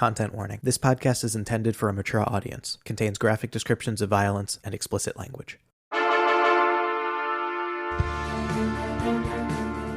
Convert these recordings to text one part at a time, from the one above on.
Content warning. This podcast is intended for a mature audience. Contains graphic descriptions of violence and explicit language.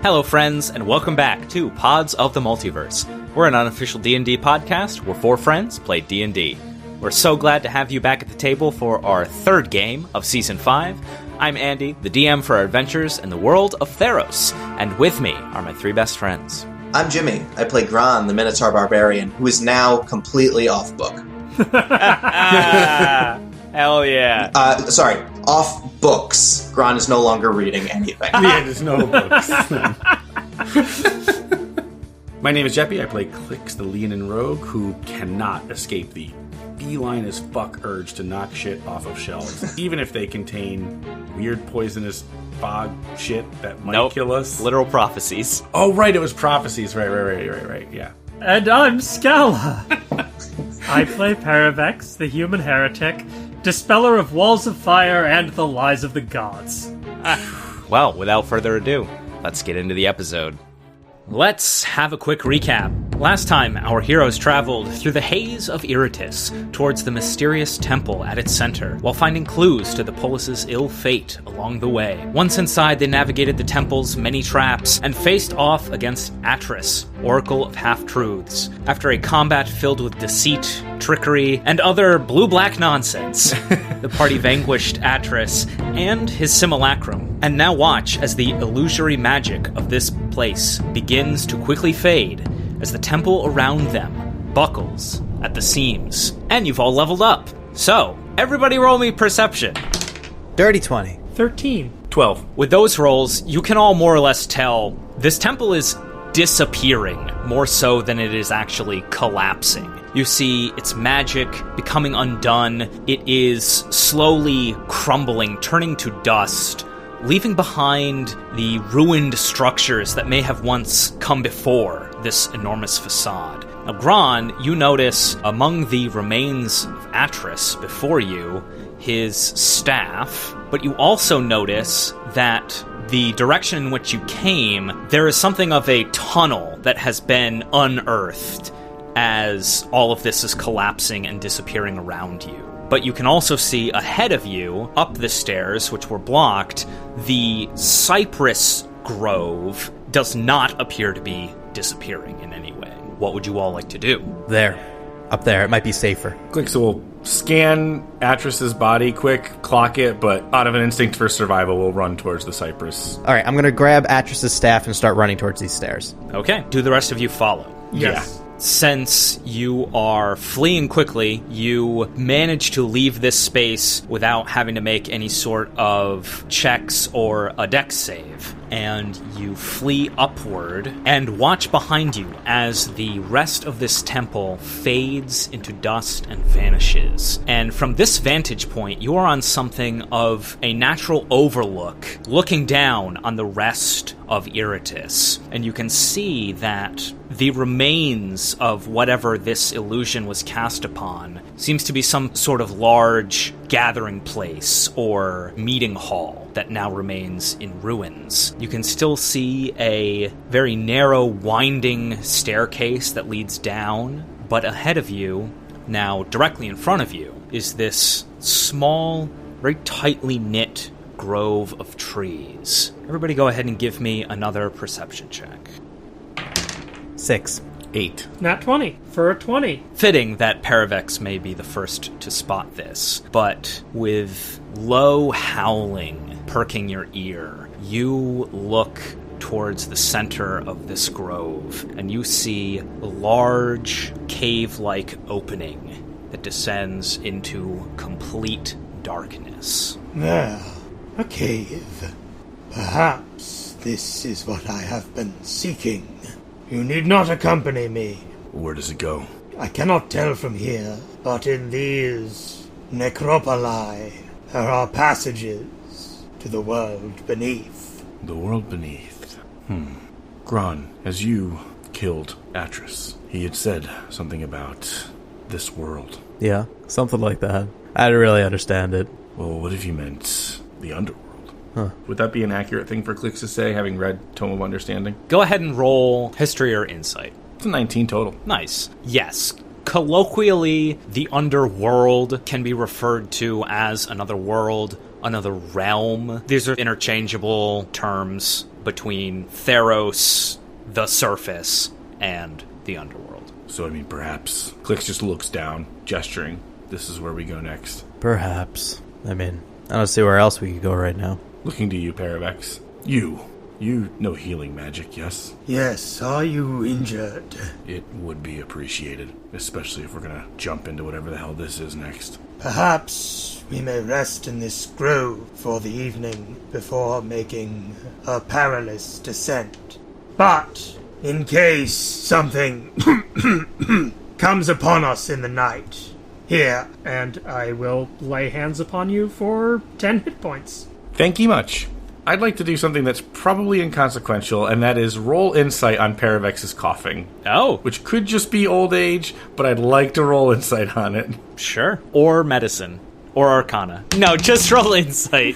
Hello, friends, and welcome back to Pods of the Multiverse. We're an unofficial D&D podcast where four friends play D&D. We're so glad to have you back at the table for our third game of Season 5. I'm Andy, the DM for our adventures in the world of Theros, and with me are my three best friends. I'm Jimmy. I play Gron, the Minotaur Barbarian, who is now completely off book. Hell yeah. Off books. Gron is no longer reading anything. Yeah, there's no books. My name is Geppi. I play Klyx, the Leonin Rogue, who cannot escape the beeline as fuck urge to knock shit off of shelves, even if they contain weird poisonous fog shit that might kill us. Literal prophecies. Oh, right, it was prophecies. Right, yeah. And I'm Scala. I play Paravex, the human heretic, dispeller of walls of fire and the lies of the gods. Well, without further ado, let's get into the episode. Let's have a quick recap. Last time, our heroes traveled through the haze of Iritis towards the mysterious temple at its center, while finding clues to the polis's ill fate along the way. Once inside, they navigated the temple's many traps and faced off against Atris, Oracle of Half-Truths. After a combat filled with deceit, trickery, and other blue-black nonsense, the party vanquished Atris and his simulacrum, and now watch as the illusory magic of this place begins to quickly fade as the temple around them buckles at the seams. And you've all leveled up. So, everybody roll me perception. Dirty 20. 13. 12. With those rolls, you can all more or less tell this temple is disappearing more so than it is actually collapsing. You see its magic becoming undone. It is slowly crumbling, turning to dust, leaving behind the ruined structures that may have once come before this enormous facade. Now, Gron, you notice among the remains of Atris before you, his staff, but you also notice that the direction in which you came, there is something of a tunnel that has been unearthed as all of this is collapsing and disappearing around you. But you can also see ahead of you, up the stairs, which were blocked, the cypress grove does not appear to be disappearing in any way. What would you all like to do? There. Up there. It might be safer. Klyx will scan Atris's body quick, clock it, but out of an instinct for survival, we'll run towards the cypress. All right, I'm going to grab Atris's staff and start running towards these stairs. Okay. Do the rest of you follow? Yes. Yeah. Since you are fleeing quickly, you manage to leave this space without having to make any sort of checks or a dex save. And you flee upward and watch behind you as the rest of this temple fades into dust and vanishes. And from this vantage point, you are on something of a natural overlook, looking down on the rest of Iritis. And you can see that the remains of whatever this illusion was cast upon seems to be some sort of large gathering place or meeting hall that now remains in ruins. You can still see a very narrow, winding staircase that leads down, but ahead of you, now directly in front of you, is this small, very tightly knit grove of trees. Everybody go ahead and give me another perception check. 6. 8. Nat 20 for a 20. Fitting that Paravex may be the first to spot this, but with low howling perking your ear, you look towards the center of this grove, and you see a large cave-like opening that descends into complete darkness. There, a cave. Perhaps this is what I have been seeking. You need not accompany me. Where does it go? I cannot tell from here, but in these necropoli, there are passages to the world beneath. The world beneath. Gron, as you killed Atris, he had said something about this world. Yeah, something like that. I didn't really understand it. Well, what if you meant the underworld? Huh. Would that be an accurate thing for Klyx to say, having read Tome of Understanding? Go ahead and roll history or insight. It's a 19 total. Nice. Yes. Colloquially, the underworld can be referred to as another world, another realm. These are interchangeable terms between Theros, the surface, and the underworld. So, perhaps Klyx just looks down, gesturing. This is where we go next. Perhaps. I don't see where else we could go right now. Looking to you, Paravex. You know healing magic, yes? Yes, are you injured? It would be appreciated, especially if we're gonna jump into whatever the hell this is next. Perhaps we may rest in this grove for the evening before making a perilous descent. But, in case something comes upon us in the night, here. And I will lay hands upon you for 10 hit points. Thank you much. I'd like to do something that's probably inconsequential, and that is roll insight on Paravex's coughing. Oh. Which could just be old age, but I'd like to roll insight on it. Sure. Or medicine. Or arcana. No, just roll insight.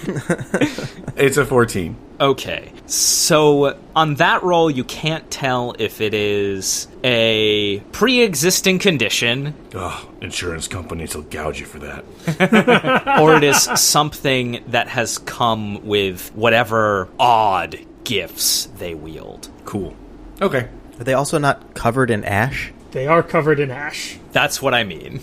It's a 14. Okay. So, on that roll, you can't tell if it is a pre-existing condition. Insurance companies will gouge you for that. Or it is something that has come with whatever odd gifts they wield. Cool. Okay. Are they also not covered in ash? They are covered in ash. That's what I mean.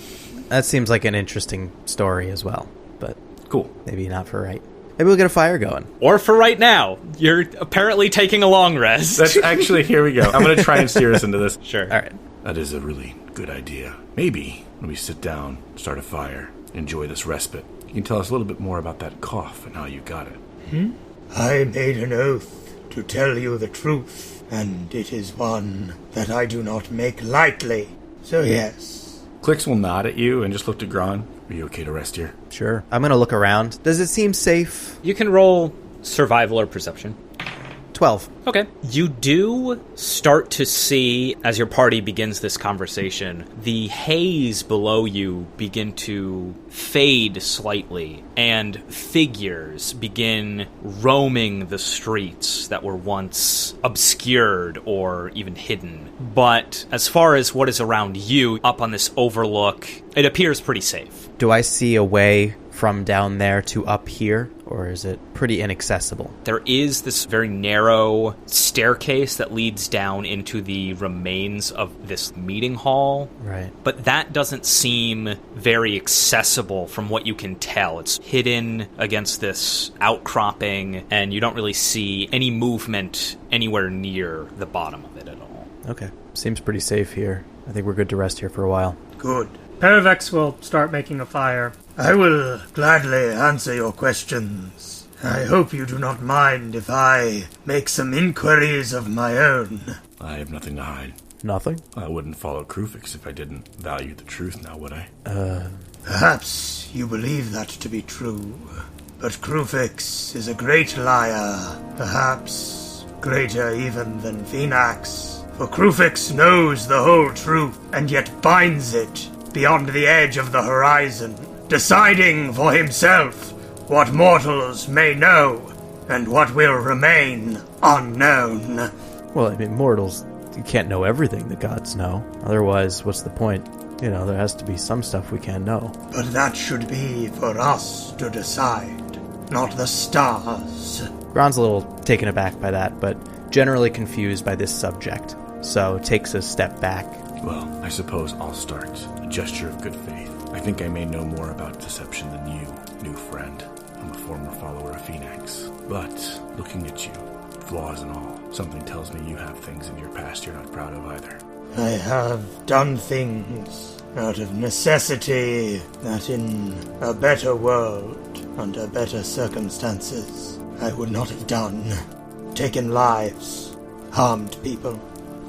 That seems like an interesting story as well, but cool. Maybe not for right. Maybe we'll get a fire going. Or for right now. You're apparently taking a long rest. That's actually, here we go. I'm going to try and steer us into this. Sure. All right. That is a really good idea. Maybe when we sit down, start a fire, enjoy this respite, you can tell us a little bit more about that cough and how you got it. I made an oath to tell you the truth, and it is one that I do not make lightly. So yes. Klyx will nod at you and just look to Gron. Are you okay to rest here? Sure. I'm going to look around. Does it seem safe? You can roll survival or perception. 12. Okay. You do start to see, as your party begins this conversation, the haze below you begin to fade slightly, and figures begin roaming the streets that were once obscured or even hidden. But as far as what is around you, up on this overlook, it appears pretty safe. Do I see a way from down there to up here, or is it pretty inaccessible? There is this very narrow staircase that leads down into the remains of this meeting hall. Right. But that doesn't seem very accessible from what you can tell. It's hidden against this outcropping, and you don't really see any movement anywhere near the bottom of it at all. Okay. Seems pretty safe here. I think we're good to rest here for a while. Good. Paravex will start making a fire. I will gladly answer your questions. I hope you do not mind if I make some inquiries of my own. I have nothing to hide. Nothing? I wouldn't follow Krufix if I didn't value the truth now, would I? Perhaps you believe that to be true, but Krufix is a great liar, perhaps greater even than Phoenix. For Krufix knows the whole truth, and yet binds it beyond the edge of the horizon, deciding for himself what mortals may know, and what will remain unknown. Well, mortals, you can't know everything the gods know. Otherwise, what's the point? There has to be some stuff we can know. But that should be for us to decide, not the stars. Gron's a little taken aback by that, but generally confused by this subject, so takes a step back. Well, I suppose I'll start. A gesture of good faith. I think I may know more about deception than you, new friend. I'm a former follower of Phoenix. But, looking at you, flaws and all, something tells me you have things in your past you're not proud of either. I have done things out of necessity that in a better world, under better circumstances, I would not have done. Taken lives, harmed people.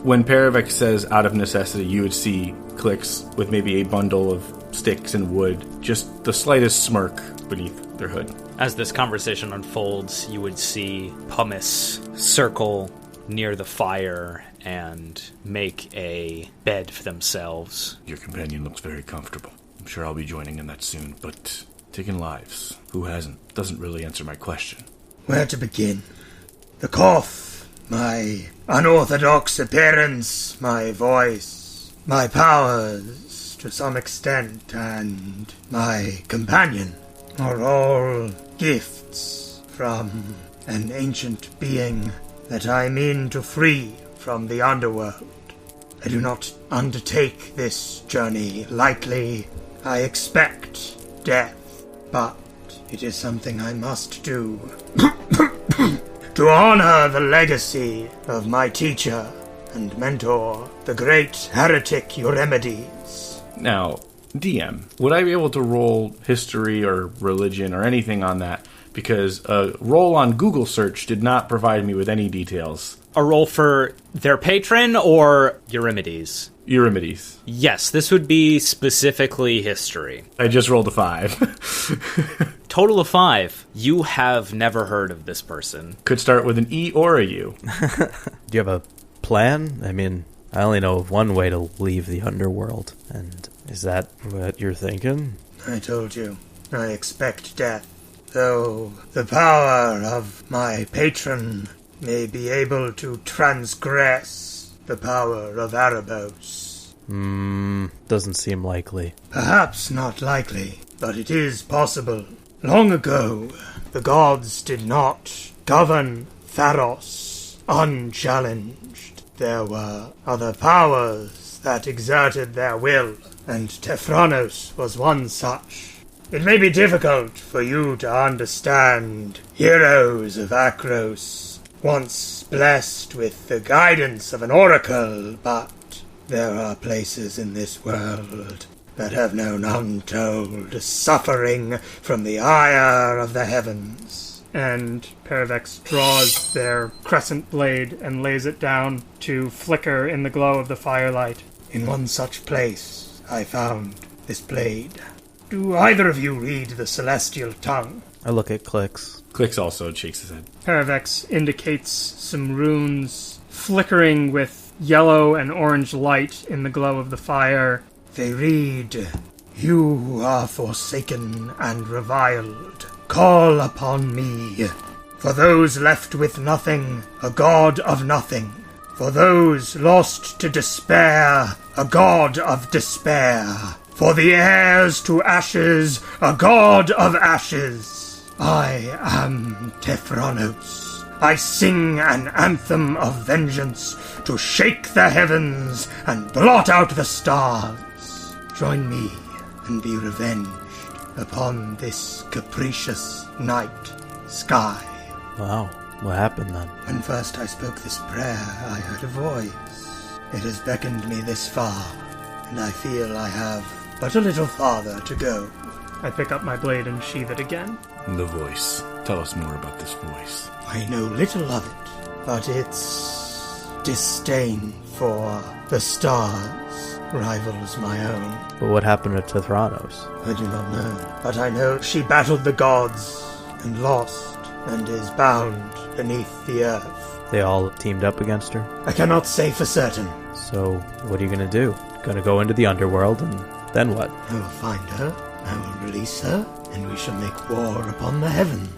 When Paravex says out of necessity, you would see Klyx with maybe a bundle of sticks and wood, just the slightest smirk beneath their hood. As this conversation unfolds, you would see Pumice circle near the fire and make a bed for themselves. Your companion looks very comfortable. I'm sure I'll be joining in that soon, but taking lives, who hasn't, doesn't really answer my question. Where to begin? The cough, my unorthodox appearance, my voice, my powers, to some extent, and my companion are all gifts from an ancient being that I mean to free from the underworld. I do not undertake this journey lightly. I expect death, but it is something I must do to honor the legacy of my teacher and mentor, the great heretic Eurymedes. Now, DM, would I be able to roll history or religion or anything on that? Because a roll on Google search did not provide me with any details. A roll for their patron or Eurymedes? Eurymedes. Yes, this would be specifically history. I just rolled a 5. Total of 5. You have never heard of this person. Could start with an E or a U. Do you have a plan? I mean, I only know of one way to leave the underworld, and is that what you're thinking? I told you, I expect death, though the power of my patron may be able to transgress the power of Erebos. Doesn't seem likely. Perhaps not likely, but it is possible. Long ago, the gods did not govern Tharos unchallenged. There were other powers that exerted their will, and Tefranos was one such. It may be difficult for you to understand heroes of Akros, once blessed with the guidance of an oracle, but there are places in this world that have known untold suffering from the ire of the heavens. And Paravex draws their crescent blade and lays it down to flicker in the glow of the firelight. In one such place I found this blade. Do either of you read the celestial tongue? I look at Klyx. Klyx also shakes his head. Paravex indicates some runes flickering with yellow and orange light in the glow of the fire. They read, "You are forsaken and reviled. Call upon me. For those left with nothing, a god of nothing. For those lost to despair, a god of despair. For the heirs to ashes, a god of ashes. I am Tefranos. I sing an anthem of vengeance to shake the heavens and blot out the stars. Join me and be revenged upon this capricious night sky." Wow, what happened then? When first I spoke this prayer, I heard a voice. It has beckoned me this far, and I feel I have but a little farther to go. I pick up my blade and sheathe it again. The voice. Tell us more about this voice. I know little of it, but its disdain for the stars rivals my own. But what happened to Tithranos? I do not know, but I know she battled the gods and lost, and is bound beneath the earth. They all teamed up against her? I cannot say for certain. So, what are you gonna do? Gonna go into the underworld, and then what? I will find her, I will release her, and we shall make war upon the heavens.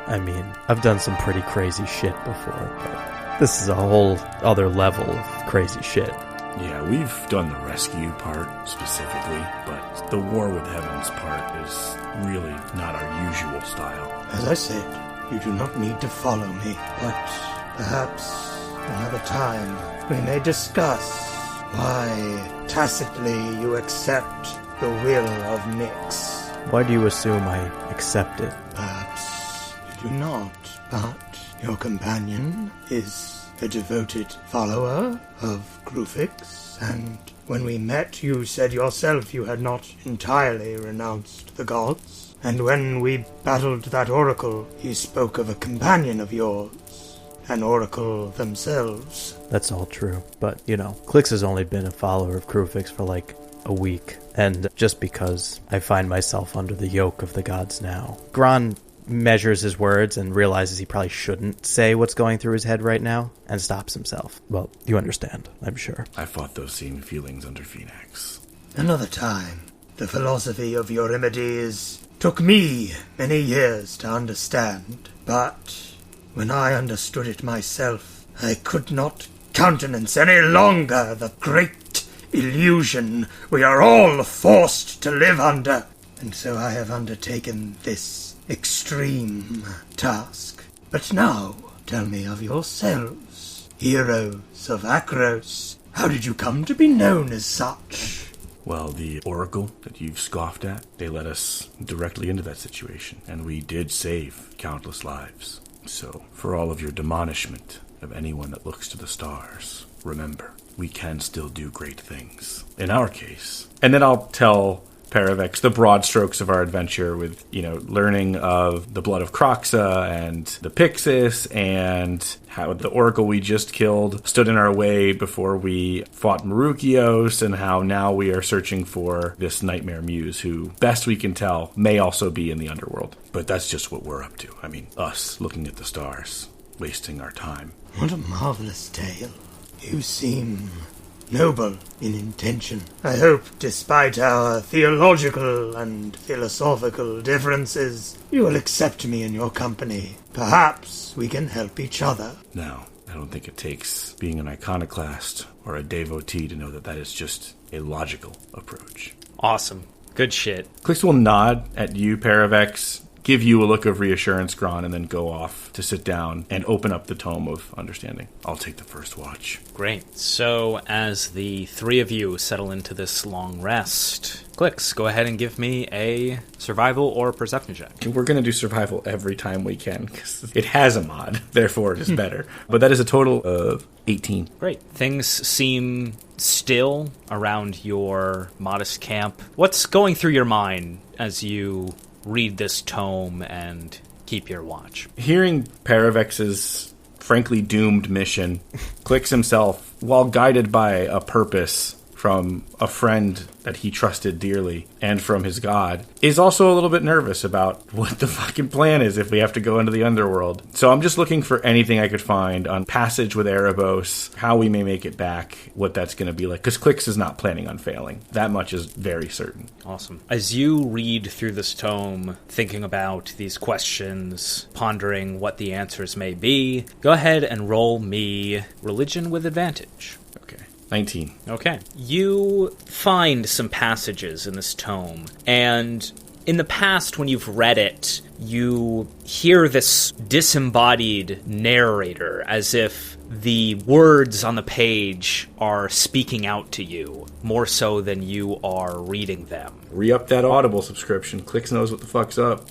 I mean, I've done some pretty crazy shit before, but this is a whole other level of crazy shit. Yeah, we've done the rescue part specifically, but the war with heavens part is really not our usual style. As I said, you do not need to follow me, but perhaps another time we may discuss why tacitly you accept the will of Nyx. Why do you assume I accept it? Perhaps you do not, but your companion is a devoted follower of Klyx, and when we met you said yourself you had not entirely renounced the gods. And when we battled that oracle, he spoke of a companion of yours, an oracle themselves. That's all true, but, you know, Klyx has only been a follower of Klyx for like a week, and just because I find myself under the yoke of the gods now. Gron measures his words and realizes he probably shouldn't say what's going through his head right now, and stops himself. Well, you understand, I'm sure. I fought those same feelings under Phoenix. Another time, the philosophy of Eurymedes took me many years to understand, but when I understood it myself, I could not countenance any longer the great illusion we are all forced to live under. And so I have undertaken this extreme task. But now, tell me of yourselves, heroes of Akros. How did you come to be known as such? Well, the oracle that you've scoffed at, they led us directly into that situation, and we did save countless lives. So, for all of your demonishment of anyone that looks to the stars, remember, we can still do great things. In our case. And then I'll tell Paravex the broad strokes of our adventure with, learning of the blood of Croxa and the Pixis and how the oracle we just killed stood in our way before we fought Marukios, and how now we are searching for this nightmare muse who, best we can tell, may also be in the underworld. But that's just what we're up to. I mean, us looking at the stars, wasting our time. What a marvelous tale. You seem noble in intention. I hope, despite our theological and philosophical differences, you will accept me in your company. Perhaps we can help each other. No, I don't think it takes being an iconoclast or a devotee to know that that is just a logical approach. Awesome. Good shit. Klyx will nod at you, Paravex, give you a look of reassurance, Gron, and then go off to sit down and open up the Tome of Understanding. I'll take the first watch. Great. So, as the three of you settle into this long rest, Klyx, go ahead and give me a survival or perception check. We're going to do survival every time we can, because it has a mod, therefore it is better. But that is a total of 18. Great. Things seem still around your modest camp. What's going through your mind as you read this tome and keep your watch? Hearing Paravex's frankly doomed mission, Klyx himself, while guided by a purpose from a friend that he trusted dearly and from his god, is also a little bit nervous about what the fucking plan is if we have to go into the underworld. So I'm just looking for anything I could find on passage with Erebos, how we may make it back, what that's going to be like, because Klyx is not planning on failing. That much is very certain. Awesome. As you read through this tome, thinking about these questions, pondering what the answers may be, go ahead and roll me religion with advantage. 19. Okay. You find some passages in this tome, and in the past, when you've read it, you hear this disembodied narrator, as if the words on the page are speaking out to you, more so than you are reading them. Re-up that Audible subscription. Klyx knows what the fuck's up.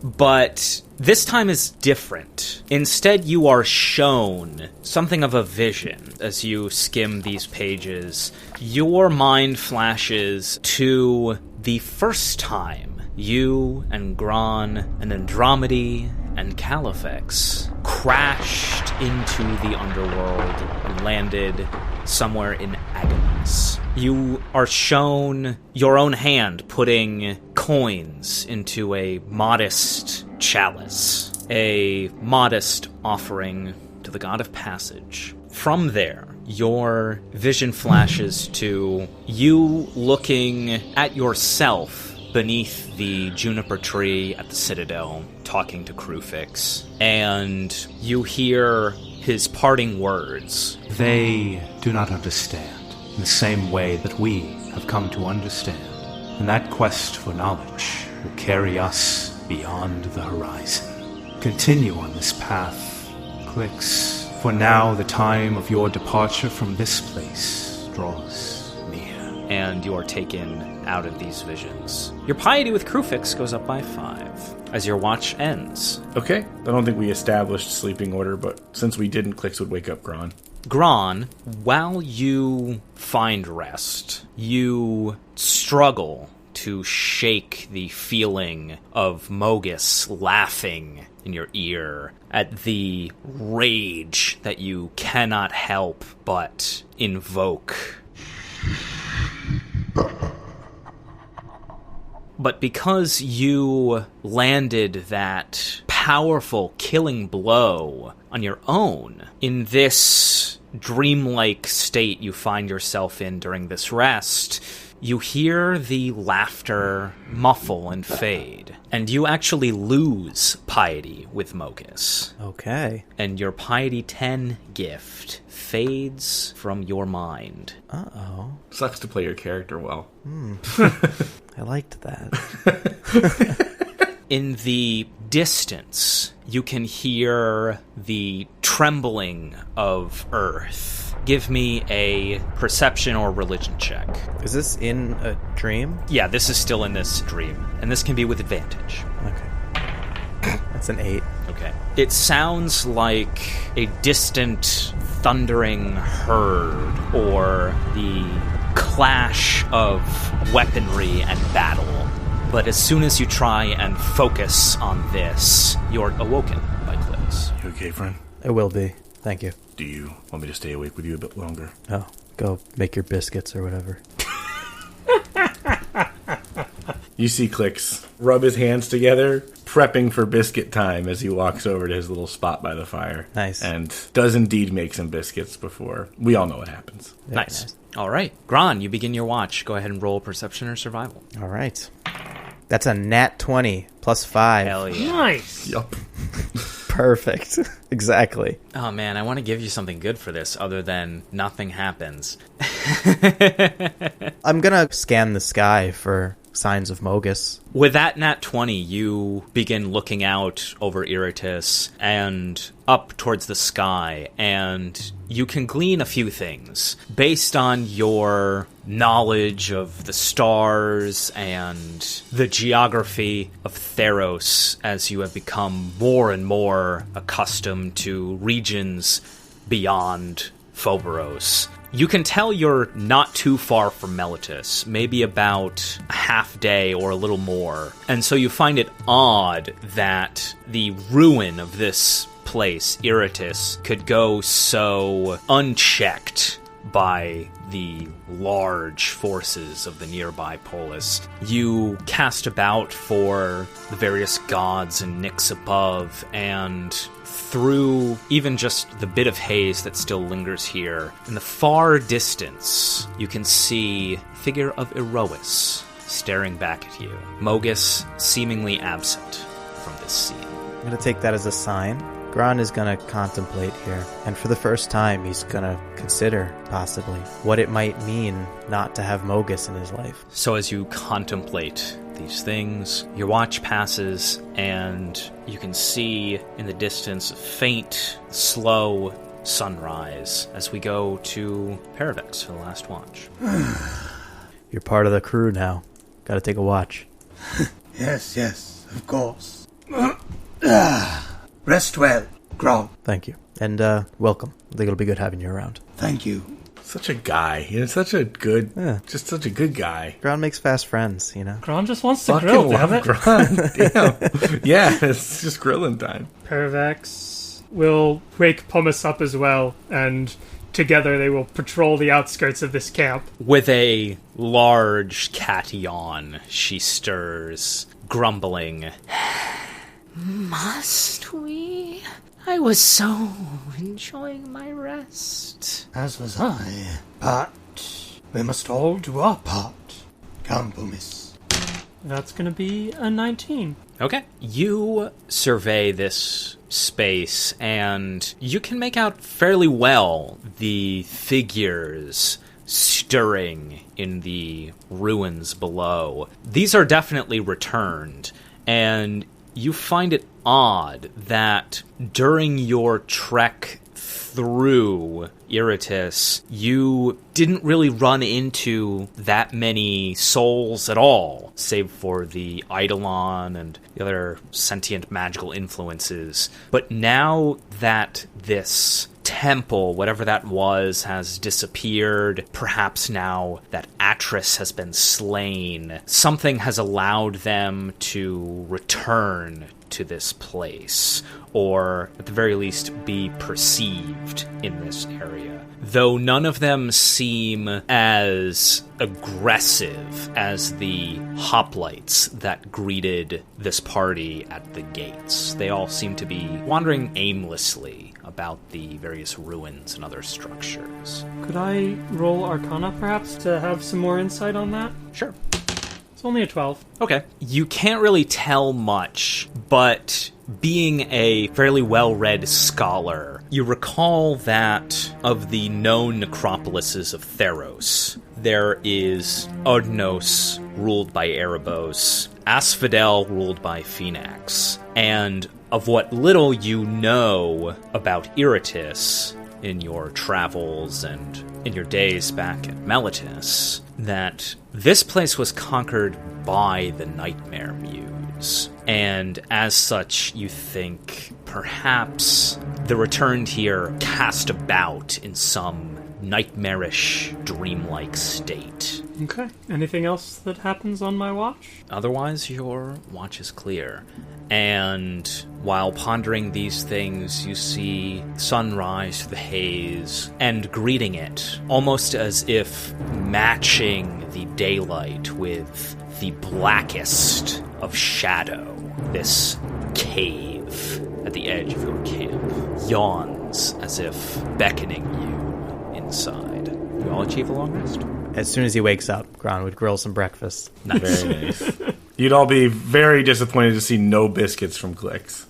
But this time is different. Instead, you are shown something of a vision as you skim these pages. Your mind flashes to the first time you and Gron and Andromedy and Caliphix crashed into the underworld and landed somewhere in Agonis. You are shown your own hand putting coins into a modest chalice, a modest offering to the God of Passage. From there, your vision flashes to you looking at yourself beneath the juniper tree at the Citadel, talking to Crufix, and you hear his parting words. They do not understand in the same way that we have come to understand, and that quest for knowledge will carry us beyond the horizon. Continue on this path, Klyx, for now the time of your departure from this place draws near. And you are taken out of these visions. Your piety with Crufix goes up by 5 as your watch ends. Okay. I don't think we established sleeping order, but since we didn't, Klyx would wake up Gron. Gron, while you find rest, you struggle to shake the feeling of Mogus laughing in your ear at the rage that you cannot help but invoke. But because you landed that powerful killing blow on your own, in this dreamlike state you find yourself in during this rest, you hear the laughter muffle and fade, and you actually lose piety with Mogus. Okay. And your piety 10 gift fades from your mind. Uh-oh. Sucks to play your character well. I liked that. In the distance, you can hear the trembling of earth. Give me a perception or religion check. Is this in a dream? Yeah, this is still in this dream, and this can be with advantage. Okay. That's an 8. Okay. It sounds like a distant thundering herd or the clash of weaponry and battle. But as soon as you try and focus on this, you're awoken by Klyx. You okay, friend? It will be. Thank you. Do you want me to stay awake with you a bit longer? Oh, go make your biscuits or whatever. You see Klyx rub his hands together, prepping for biscuit time as he walks over to his little spot by the fire. Nice. And does indeed make some biscuits before. We all know what happens. Nice. All right. Gron, you begin your watch. Go ahead and roll perception or survival. All right. That's a nat 20 plus 5. Hell yeah. Nice. Yup. Perfect. Exactly. Oh, man, I want to give you something good for this other than nothing happens. I'm going to scan the sky for signs of Mogus. With that nat 20, you begin looking out over Iritis and up towards the sky, and you can glean a few things based on your knowledge of the stars and the geography of Theros as you have become more and more accustomed to regions beyond Phoberos. You can tell you're not too far from Melitus, maybe about a half day or a little more. And so you find it odd that the ruin of this place, Iritis, could go so unchecked by the large forces of the nearby polis. You cast about for the various gods and nicks above, and through even just the bit of haze that still lingers here, in the far distance, you can see the figure of Erois staring back at you. Mogus seemingly absent from this scene. I'm going to take that as a sign. Gron is going to contemplate here, and for the first time, he's going to consider, possibly, what it might mean not to have Mogus in his life. So as you contemplate these things, your watch passes, and you can see in the distance a faint, slow sunrise as we go to Paravex for the last watch. You're part of the crew now. Got to take a watch. Yes, of course. Rest well, Gron. Thank you. And welcome. I think it'll be good having you around. Thank you. Such a guy. Such a good, just such a good guy. Gron makes fast friends, you know? Gron just wants to Fucking grill, love damn it. Gron. Damn. Yeah, it's just grilling time. Paravex will wake Pumice up as well, and together they will patrol the outskirts of this camp. With a large cat yawn, she stirs, grumbling. Must we? I was so enjoying my rest. As was I. But we must all do our part. Come, Pumice. That's going to be a 19. Okay. You survey this space, and you can make out fairly well the figures stirring in the ruins below. These are definitely returned, and you find it odd that during your trek through Iritis, you didn't really run into that many souls at all, save for the Eidolon and the other sentient magical influences. But now that this temple, whatever that was, has disappeared, perhaps now that Atris has been slain, something has allowed them to return to this place, or at the very least be perceived in this area. though none of them seem as aggressive as the hoplites that greeted this party at the gates. They all seem to be wandering aimlessly about the various ruins and other structures. Could I roll Arcana, perhaps, to have some more insight on that? Sure. It's only a 12. Okay. You can't really tell much, but being a fairly well-read scholar, you recall that of the known necropolises of Theros, there is Odnos, ruled by Erebos, Asphodel, ruled by Phoenix, and of what little you know about Iritis in your travels and in your days back at Melitus, that this place was conquered by the Nightmare Muse. And as such, you think perhaps the returned here cast about in some nightmarish, dreamlike state. Okay. Anything else that happens on my watch? Otherwise, your watch is clear. And while pondering these things, you see sunrise through the haze and greeting it, almost as if matching the daylight with the blackest of shadow. This cave at the edge of your camp yawns as if beckoning you inside. You all achieve a long rest. As soon as he wakes up, Gron would grill some breakfast. Nice. Very nice. You'd all be very disappointed to see no biscuits from Klyx.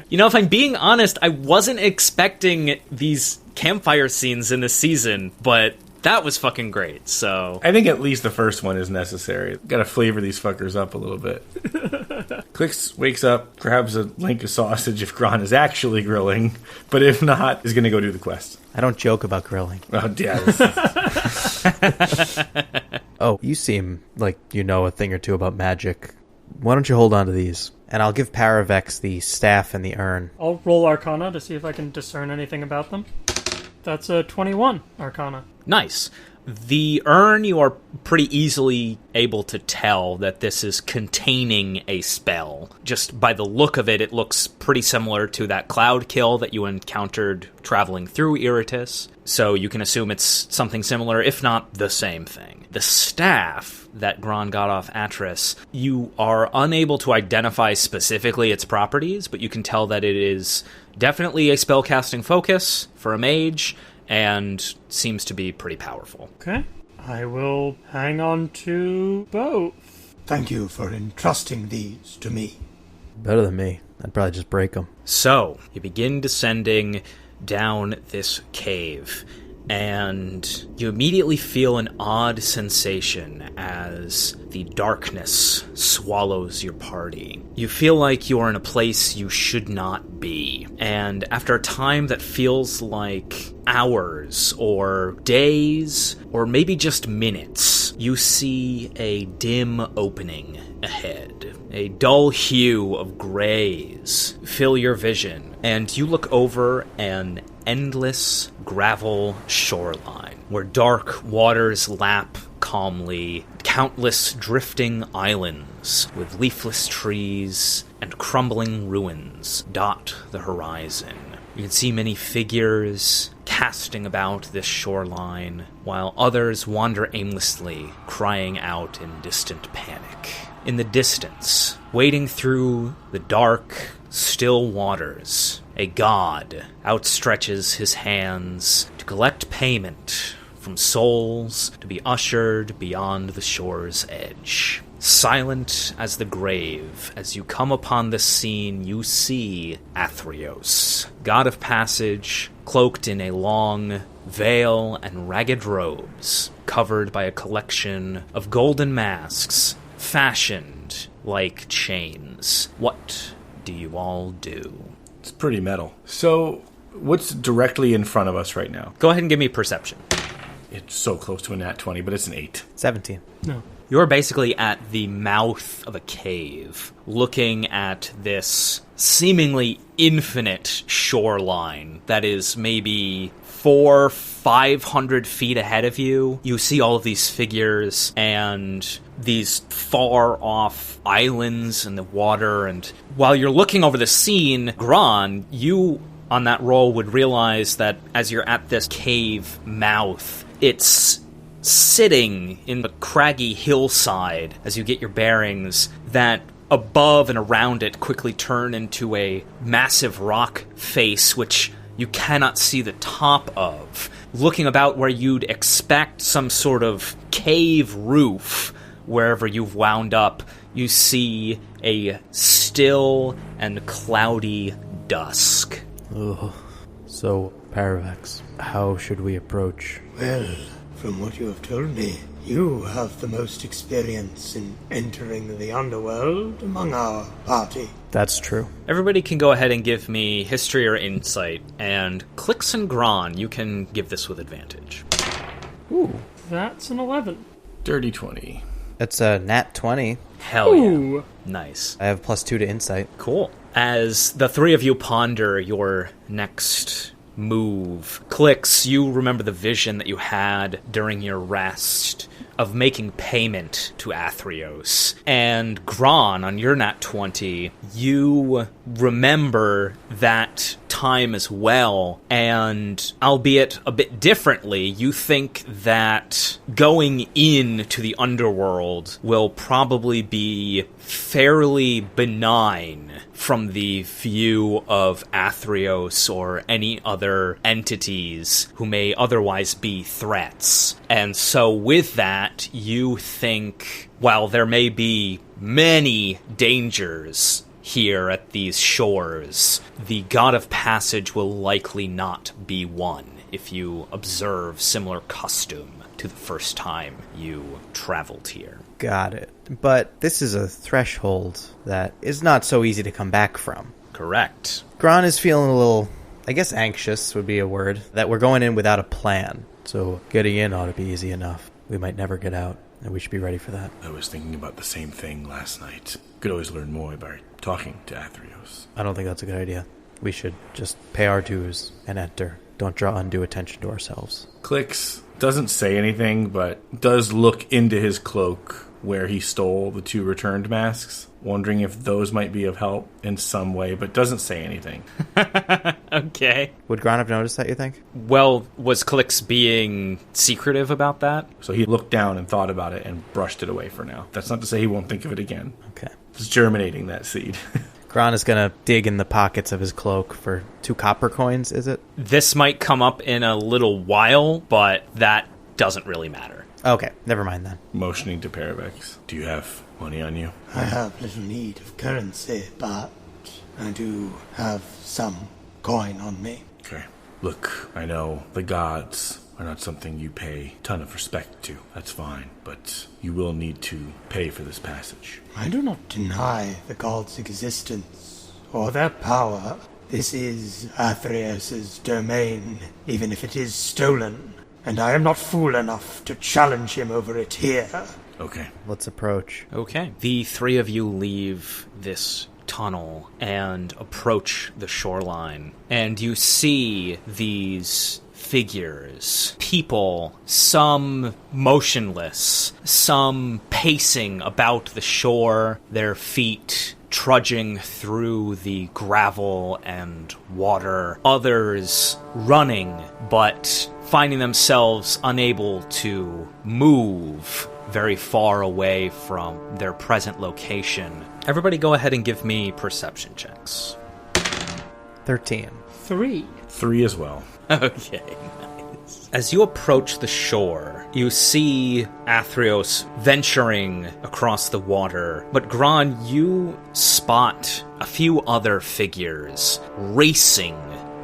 You know, if I'm being honest, I wasn't expecting these campfire scenes in this season, but that was fucking great, so... I think at least the first one is necessary. Gotta flavor these fuckers up a little bit. Klyx wakes up, grabs a link of sausage if Gron is actually grilling, but if not, is gonna go do the quest. I don't joke about grilling. Oh, yeah. Oh, you seem like you know a thing or two about magic. Why don't you hold on to these? And I'll give Paravex the staff and the urn. I'll roll Arcana to see if I can discern anything about them. That's a 21 Arcana. Nice. The urn, you are pretty easily able to tell that this is containing a spell. Just by the look of it, it looks pretty similar to that cloud kill that you encountered traveling through Iritis. So you can assume it's something similar, if not the same thing. The staff that Gron got off Atris, you are unable to identify specifically its properties, but you can tell that it is definitely a spellcasting focus for a mage, and seems to be pretty powerful. Okay. I will hang on to both. Thank you for entrusting these to me. Better than me. I'd probably just break them. So, you begin descending down this cave, and you immediately feel an odd sensation as the darkness swallows your party. You feel like you're in a place you should not be, and after a time that feels like hours or days or maybe just minutes, you see a dim opening ahead. A dull hue of grays fill your vision, and you look over an endless gravel shoreline where dark waters lap calmly, countless drifting islands with leafless trees and crumbling ruins dot the horizon. You can see many figures casting about this shoreline, while others wander aimlessly, crying out in distant panic. In the distance, wading through the dark, still waters, a god outstretches his hands to collect payment from souls to be ushered beyond the shore's edge. Silent as the grave, as you come upon the scene, you see Athreos, god of passage, cloaked in a long veil and ragged robes, covered by a collection of golden masks, fashioned like chains. What do you all do? It's pretty metal. So, what's directly in front of us right now? Go ahead and give me perception. It's so close to a nat 20, but it's an 8. 17. No. You're basically at the mouth of a cave, looking at this seemingly infinite shoreline that is maybe 400-500 feet ahead of you. You see all of these figures and these far-off islands in the water, and while you're looking over the scene, Gron, you on that roll would realize that as you're at this cave mouth, it's sitting in the craggy hillside as you get your bearings that above and around it quickly turn into a massive rock face which you cannot see the top of. Looking about where you'd expect some sort of cave roof, wherever you've wound up, you see a still and cloudy dusk. Ugh. So, Paravex, how should we approach? Well, from what you have told me, you have the most experience in entering the underworld among our party. That's true. Everybody can go ahead and give me history or insight, and Klyx and Gron, you can give this with advantage. Ooh. That's an 11. Dirty 20. It's a nat 20. Hell yeah. Ooh. Nice. I have +2 to insight. Cool. As the three of you ponder your next move, Klyx, you remember the vision that you had during your rest of making payment to Athreos. And Gron, on your nat 20, you remember that time as well, and albeit a bit differently, you think that going into the underworld will probably be fairly benign from the view of Athreos or any other entities who may otherwise be threats. And so with that, you think, while there may be many dangers here at these shores, the God of Passage will likely not be one if you observe similar custom to the first time you traveled here. Got it. But this is a threshold that is not so easy to come back from. Correct. Gron is feeling a little, I guess anxious would be a word, that we're going in without a plan. So getting in ought to be easy enough. We might never get out, and we should be ready for that. I was thinking about the same thing last night. Could always learn more by talking to Athreos. I don't think that's a good idea. We should just pay our dues and enter. Don't draw undue attention to ourselves. Klyx doesn't say anything, but does look into his cloak where he stole the 2 returned masks, wondering if those might be of help in some way, but doesn't say anything. Okay. Would Gron have noticed that, you think? Well, was Klyx being secretive about that? So he looked down and thought about it and brushed it away for now. That's not to say he won't think of it again. Okay. It's germinating that seed. Gron is going to dig in the pockets of his cloak for 2 copper coins, is it? This might come up in a little while, but that doesn't really matter. Okay, never mind then. Motioning to Paravex. Do you have money on you? I have little need of currency, but I do have some coin on me. Okay. Look, I know the gods are not something you pay a ton of respect to. That's fine, but you will need to pay for this passage. I do not deny the gods' existence or their power. This is Athreus' domain, even if it is stolen, and I am not fool enough to challenge him over it here. Okay. Let's approach. Okay. The three of you leave this tunnel and approach the shoreline, and you see these figures, people, some motionless, some pacing about the shore, their feet trudging through the gravel and water, others running but finding themselves unable to move very far away from their present location. Everybody go ahead and give me perception checks. 13. 3. 3 as well. Okay, nice. As you approach the shore, you see Athreos venturing across the water, but Gron, you spot a few other figures racing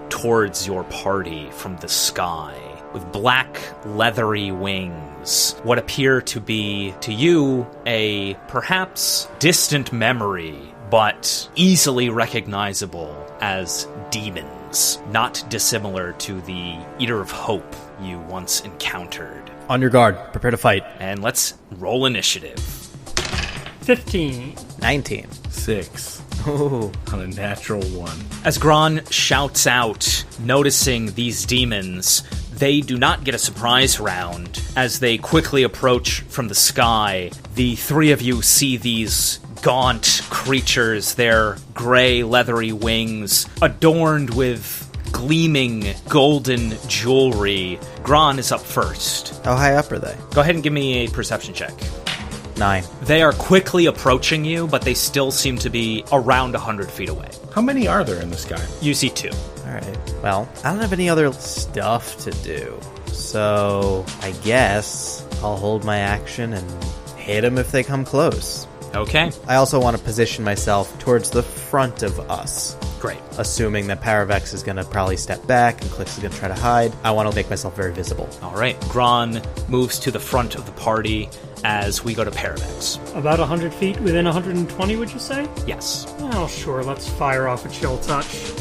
towards your party from the sky with black, leathery wings. What appear to be, to you, a perhaps distant memory, but easily recognizable as demons, not dissimilar to the Eater of Hope you once encountered. On your guard. Prepare to fight. And let's roll initiative. 15. 19. 6 Ooh. on a natural 1. As Gron shouts out, noticing these demons, they do not get a surprise round. As they quickly approach from the sky, the three of you see these gaunt creatures, their gray, leathery wings, adorned with gleaming golden jewelry. Gron is up first. How high up are they? Go ahead and give me a perception check. 9. They are quickly approaching you, but they still seem to be around 100 feet away. How many are there in the sky? You see 2. All right. Well, I don't have any other stuff to do, so I guess I'll hold my action and hit them if they come close. Okay. I also want to position myself towards the front of us. Great. Assuming that Paravex is going to probably step back and Klyx is going to try to hide, I want to make myself very visible. All right. Gron moves to the front of the party as we go to Paravex. About 100 feet within 120, would you say? Yes. Well, sure, let's fire off a chill touch.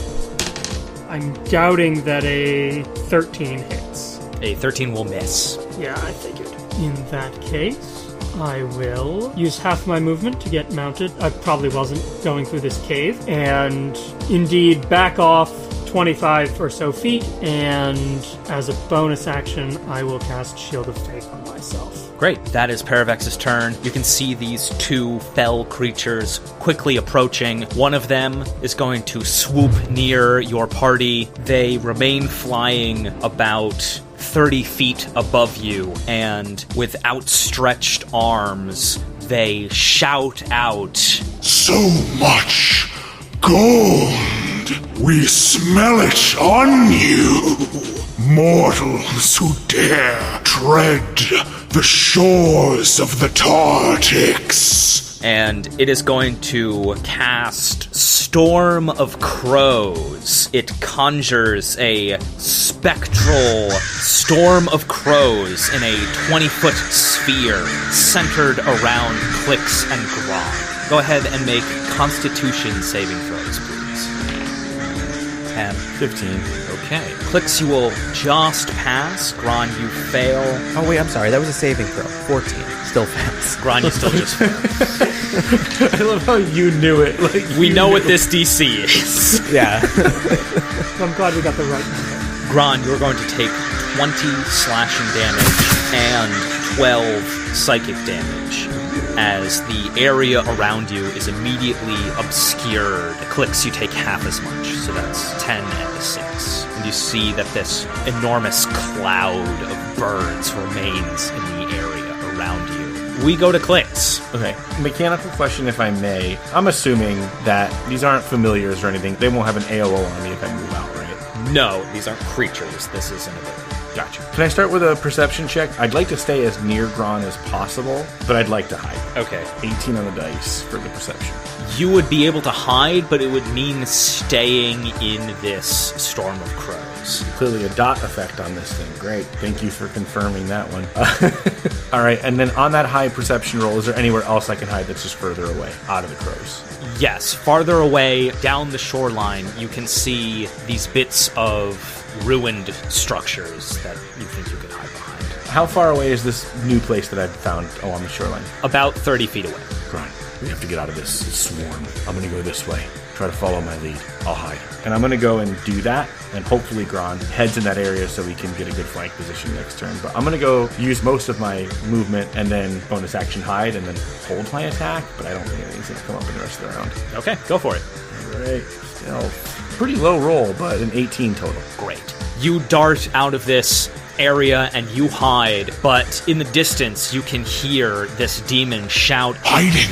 I'm doubting that a 13 hits. A 13 will miss. Yeah, I figured. In that case, I will use half my movement to get mounted. I probably wasn't going through this cave. And indeed, back off 25 or so feet, and as a bonus action, I will cast Shield of Faith on myself. Great. That is Paravex's turn. You can see these 2 fell creatures quickly approaching. One of them is going to swoop near your party. They remain flying about 30 feet above you, and with outstretched arms, they shout out, "So much gold! We smell it on you! Mortals who dare tread the shores of the Tartix!" and it is going to cast Storm of Crows. It conjures a spectral storm of crows in a 20-foot sphere centered around Klyx and Gron. Go ahead and make Constitution saving throws, please. 10. 15. Okay. Klyx, you will just pass. Gron, you fail. Oh, wait, I'm sorry. That was a saving throw. 14. Still fails. Gron, you still just fail. I love how you knew it. Like We know what this DC is. Yeah. I'm glad we got the right number. Gron, you're going to take 20 slashing damage and 12 psychic damage as the area around you is immediately obscured. Klyx, you take half as much, so that's 10 and a 6. And you see that this enormous cloud of birds remains in the area around you. We go to Klyx. Okay, mechanical question if I may. I'm assuming that these aren't familiars or anything. They won't have an AOO on me if I move out, right? No, these aren't creatures. This is an ability. Gotcha. Can I start with a perception check? I'd like to stay as near Gron as possible, but I'd like to hide. Okay. 18 on the dice for the perception. You would be able to hide, but it would mean staying in this storm of crows. Clearly a dot effect on this thing. Great. Thank you for confirming that one. All right, and then on that high perception roll, is there anywhere else I can hide that's just further away, out of the crows? Yes, farther away, down the shoreline, you can see these bits of ruined structures that you think you could hide behind. How far away is this new place that I've found along the shoreline? About 30 feet away. Gron, we have to get out of this swarm. I'm going to go this way. Try to follow my lead. I'll hide. And I'm going to go and do that, and hopefully Gron heads in that area so we can get a good flank position next turn. But I'm going to go use most of my movement and then bonus action hide and then hold my attack, but I don't think anything's going to come up in the rest of the round. Okay, go for it. All right, stealth. Pretty low roll, but an 18 total. Great. You dart out of this area and you hide, but in the distance you can hear this demon shout, "Hiding!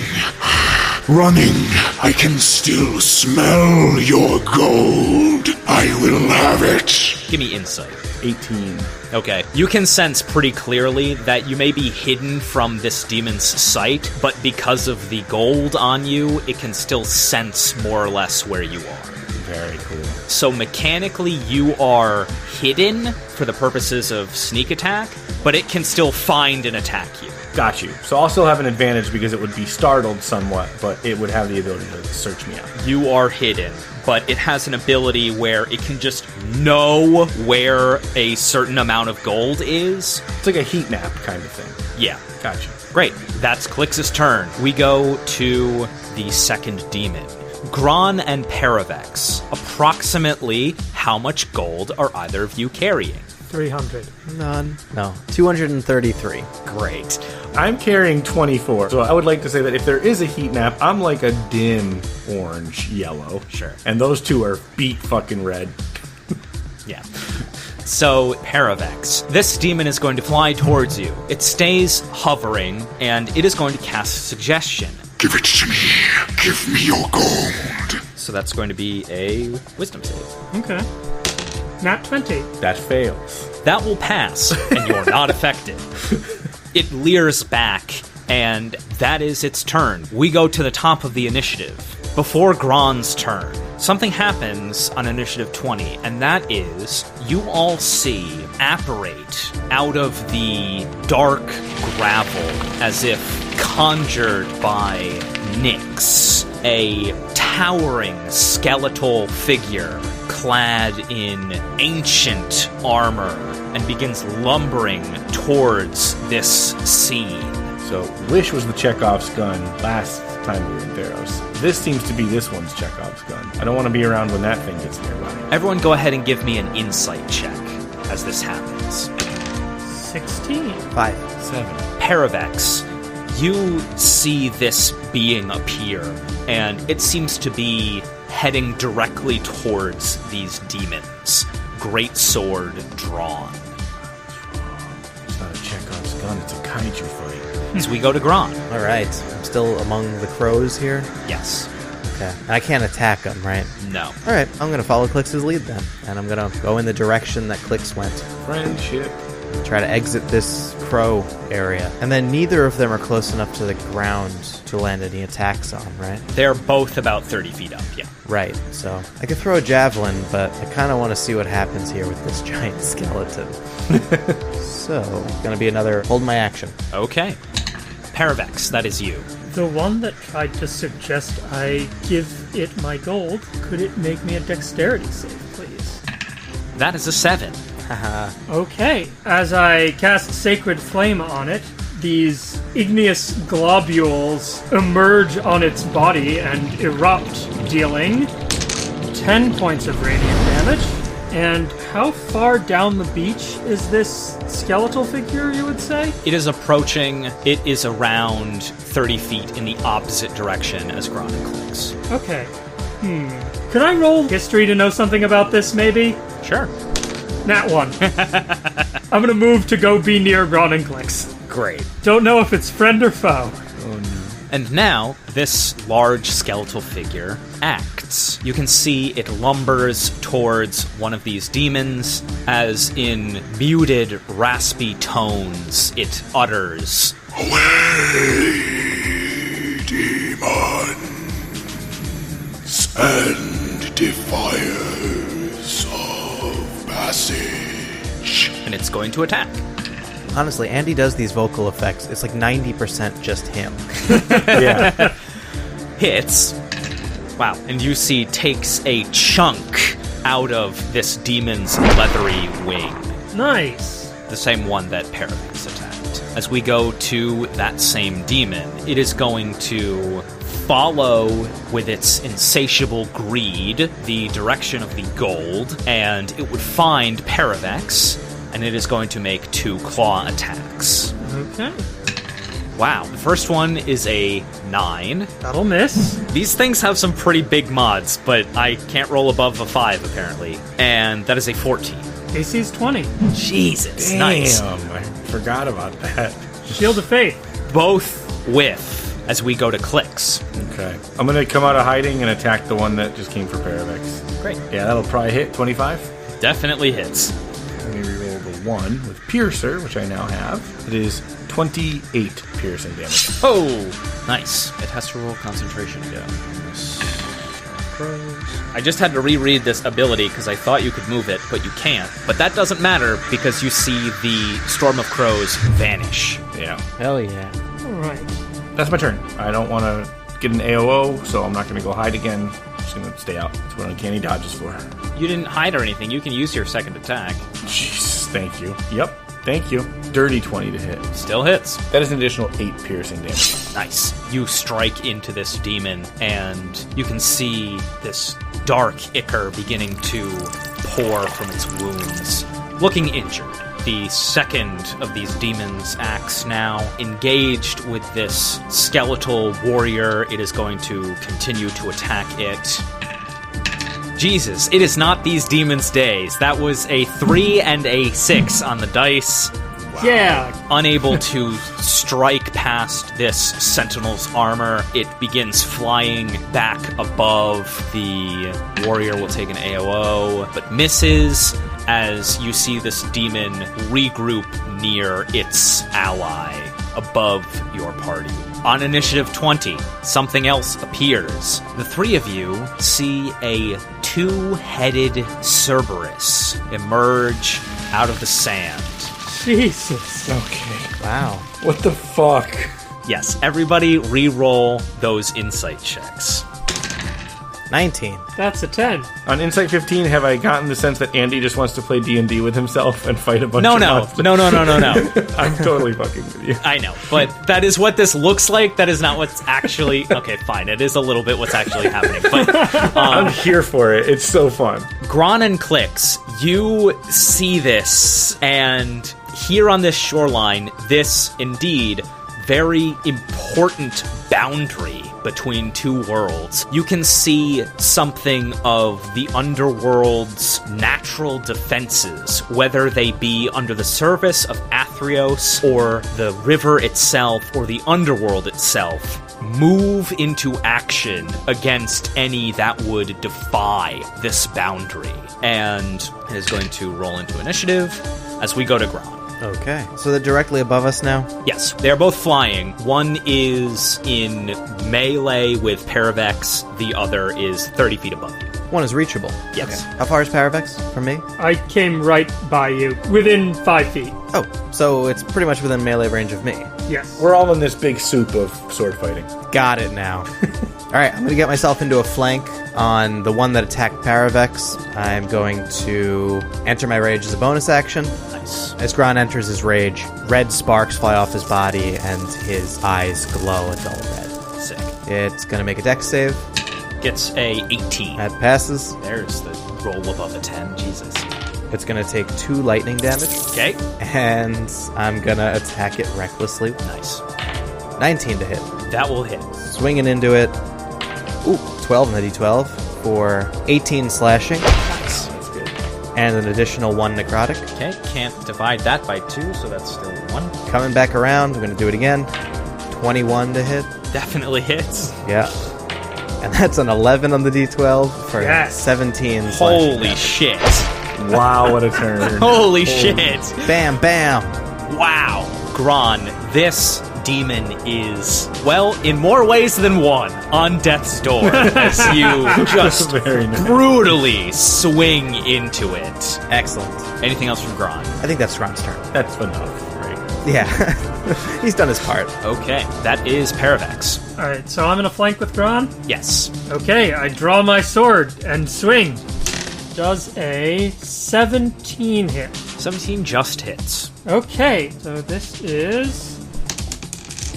Running! I can still smell your gold! I will have it!" Give me insight. 18. Okay. You can sense pretty clearly that you may be hidden from this demon's sight, but because of the gold on you, it can still sense more or less where you are. Very cool. So mechanically, you are hidden for the purposes of sneak attack, but it can still find and attack you. Got you. So I'll still have an advantage because it would be startled somewhat, but it would have the ability to search me out. You are hidden, but it has an ability where it can just know where a certain amount of gold is. It's like a heat map kind of thing. Yeah. Gotcha. Great. That's Klyx's turn. We go to the second demon. Gron and Paravex. Approximately how much gold are either of you carrying? 300. None. No. 233. Great. I'm carrying 24, so I would like to say that if there is a heat map, I'm like a dim orange yellow. Sure. And those two are beat fucking red. Yeah. So, Paravex. This demon is going to fly towards you. It stays hovering, and it is going to cast Suggestion. Give it to me. Give me your gold. So that's going to be a Wisdom save. Okay. Nat 20. That fails. That will pass, and you're not affected. It leers back, and that is its turn. We go to the top of the initiative. Before Gron's turn, something happens on initiative 20, and that is you all see apparate out of the dark gravel as if conjured by Nyx, a towering skeletal figure clad in ancient armor and begins lumbering towards this scene. So, Wish was the Chekhov's gun last time we were in Theros. This seems to be this one's Chekhov's gun. I don't want to be around when that thing gets nearby. Everyone go ahead and give me an insight check as this happens. 16. 5. 7. Paravex, you see this being appear, and it seems to be heading directly towards these demons. Great sword drawn. It's not a Chekhov's gun, it's a kaiju fight. As we go to Gron. All right. I'm still among the crows here. Yes. Okay. I can't attack them, right? No. All right. I'm going to follow Klyx's lead then. And I'm going to go in the direction that Klyx went. Friendship. Try to exit this crow area. And then neither of them are close enough to the ground to land any attacks on, right? They're both about 30 feet up, yeah. Right. So I could throw a javelin, but I kind of want to see what happens here with this giant skeleton. So, going to be another hold my action. Okay. Paravex, that is you. The one that tried to suggest I give it my gold, could it make me a dexterity save, please? That is a 7. Okay. As I cast Sacred Flame on it, these igneous globules emerge on its body and erupt, dealing 10 points of radiant damage. And how far down the beach is this skeletal figure, you would say? It is approaching. It is around 30 feet in the opposite direction as Gron and Klyx. Okay. Could I roll history to know something about this, maybe? Sure. Nat 1. I'm gonna move to go be near Gron and Klyx. Great. Don't know if it's friend or foe. Oh no. And now, this large skeletal figure acts. You can see it lumbers towards one of these demons, as in muted, raspy tones, it utters, Away, demons, and defiers of passage. and it's going to attack. Honestly, Andy does these vocal effects. It's like 90% just him. Yeah. Hits. Wow. And you see takes a chunk out of this demon's leathery wing. Nice. The same one that Paravex attacked. As we go to that same demon, it is going to follow with its insatiable greed the direction of the gold, and it would find Paravex, and it is going to make 2 claw attacks. Okay. Wow. The first one is a 9. That'll miss. These things have some pretty big mods, but I can't roll above a 5, apparently. And that is a 14. AC's 20. Jesus, Damn, nice. I forgot about that. Shield of Faith. Both whiff as we go to Klyx. Okay. I'm going to come out of hiding and attack the one that just came for Paravex. Great. Yeah, that'll probably hit 25. Definitely hits. Let me reroll the 1 with Piercer, which I now have. It is 28 piercing damage. Oh, nice. It has to roll concentration again. I just had to reread this ability because I thought you could move it, but you can't. But that doesn't matter because you see the Storm of Crows vanish. Yeah. Hell yeah. Alright. That's my turn. I don't want to get an AOO, so I'm not going to go hide again. I'm just going to stay out. That's what Uncanny Dodge is for. You didn't hide or anything. You can use your second attack. Jesus, thank you. Yep, thank you. Dirty 20 to hit. Still hits. That is an additional 8 piercing damage. Nice. You strike into this demon, and you can see this dark ichor beginning to pour from its wounds, looking injured. The second of these demons acts now, engaged with this skeletal warrior. It is going to continue to attack it. Jesus, it is not these demons' days. That was a 3 and a 6 on the dice. Yeah. Unable to strike past this sentinel's armor, it begins flying back above. The warrior will take an AOO, but misses as you see this demon regroup near its ally above your party. On initiative 20, something else appears. The three of you see a two-headed Cerberus emerge out of the sand. Jesus. Okay. Wow. What the fuck? Yes, everybody re-roll those insight checks. 19. That's a 10. On Insight 15, have I gotten the sense that Andy just wants to play D&D with himself and fight a bunch of monsters? No. I'm totally fucking with you. I know, but that is what this looks like. That is not what's actually... Okay, fine. It is a little bit what's actually happening. But I'm here for it. It's so fun. Gron and Klyx, you see this, and here on this shoreline, this indeed very important boundary between two worlds. You can see something of the underworld's natural defenses, whether they be under the surface of Athreos or the river itself or the underworld itself, move into action against any that would defy this boundary. And it is going to roll into initiative as we go to Gron. Okay. So they're directly above us now? Yes, they're both flying. One is in melee with Paravex, the other is 30 feet above you. One is reachable. Yes. Okay. How far is Paravex from me? I came right by you, within 5 feet. Oh, so it's pretty much within melee range of me. Yes. We're all in this big soup of sword fighting. Got it now. Alright, I'm going to get myself into a flank on the one that attacked Paravex. I'm going to enter my rage as a bonus action. Nice. As Gron enters his rage, red sparks fly off his body and his eyes glow a dull red. Sick. It's going to make a dex save. Gets a 18. That passes. There's the roll above a 10. Jesus. It's going to take 2 lightning damage. Okay. And I'm going to attack it recklessly. Nice. 19 to hit. That will hit. Swinging into it. Ooh, 12 in the d12 for 18 slashing. Nice. That's good. And an additional 1 necrotic. Okay, can't divide that by 2, so that's still 1. Coming back around, I'm going to do it again. 21 to hit. Definitely hits. Yeah. And that's an 11 on the d12 for Yes. 17 slashing Holy damage. shit. Wow, what a turn. Holy shit. Bam, bam. Wow. Gron, this demon is, well, in more ways than one, on death's door as you just Very nice. brutally swing into it. Excellent. Anything else from Gron? I think that's Gron's turn. That's enough, right? Yeah. He's done his part. Okay, that is Paravex. Alright, so I'm gonna flank with Gron. Yes. Okay, I draw my sword and swing. Does a 17 hit. 17 just hits. Okay, so this is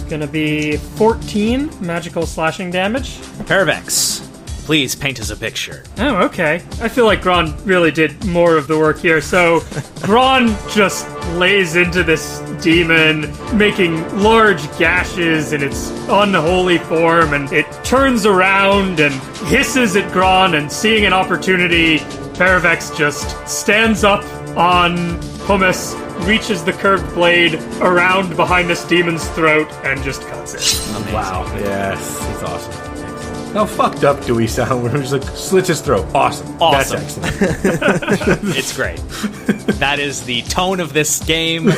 gonna be 14 magical slashing damage. Paravex, please paint us a picture. Oh, okay. I feel like Gron really did more of the work here. So, Gron just lays into this demon, making large gashes in its unholy form, and it turns around and hisses at Gron, and seeing an opportunity, Paravex just stands up on Hummus, reaches the curved blade around behind this demon's throat, and just cuts it. Amazing. Wow. Yes, it's awesome. How fucked up do we sound when we're just like, slits his throat? Awesome. Awesome. That's excellent. It's great. That is the tone of this game.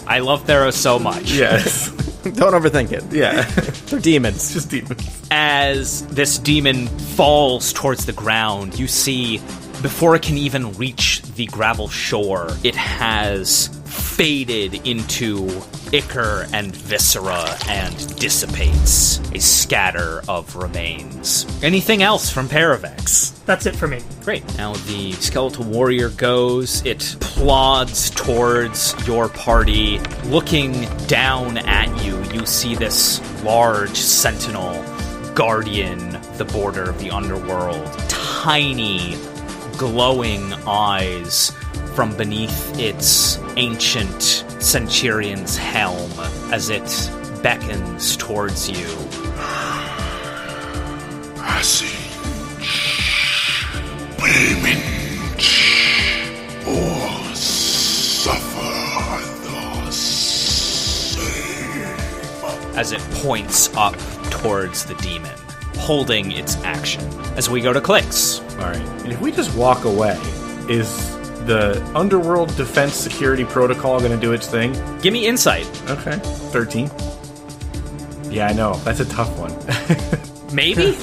I love Theros so much. Yes. Don't overthink it. Yeah. They're demons. Just demons. As this demon falls towards the ground, you see, before it can even reach the gravel shore, it has faded into ichor and viscera and dissipates, a scatter of remains. Anything else from Paravex? That's it for me. Great. Now the skeletal warrior goes. It plods towards your party. Looking down at you, you see this large sentinel guardian the border of the underworld. Tiny, glowing eyes from beneath its ancient centurion's helm as it beckons towards you. Passage. payment or suffer the same. As it points up towards the demon, holding its action. As we go to Klyx. All right. And if we just walk away, is the Underworld Defense Security Protocol going to do its thing? Give me insight. Okay. 13. Yeah, I know. That's a tough one. Maybe?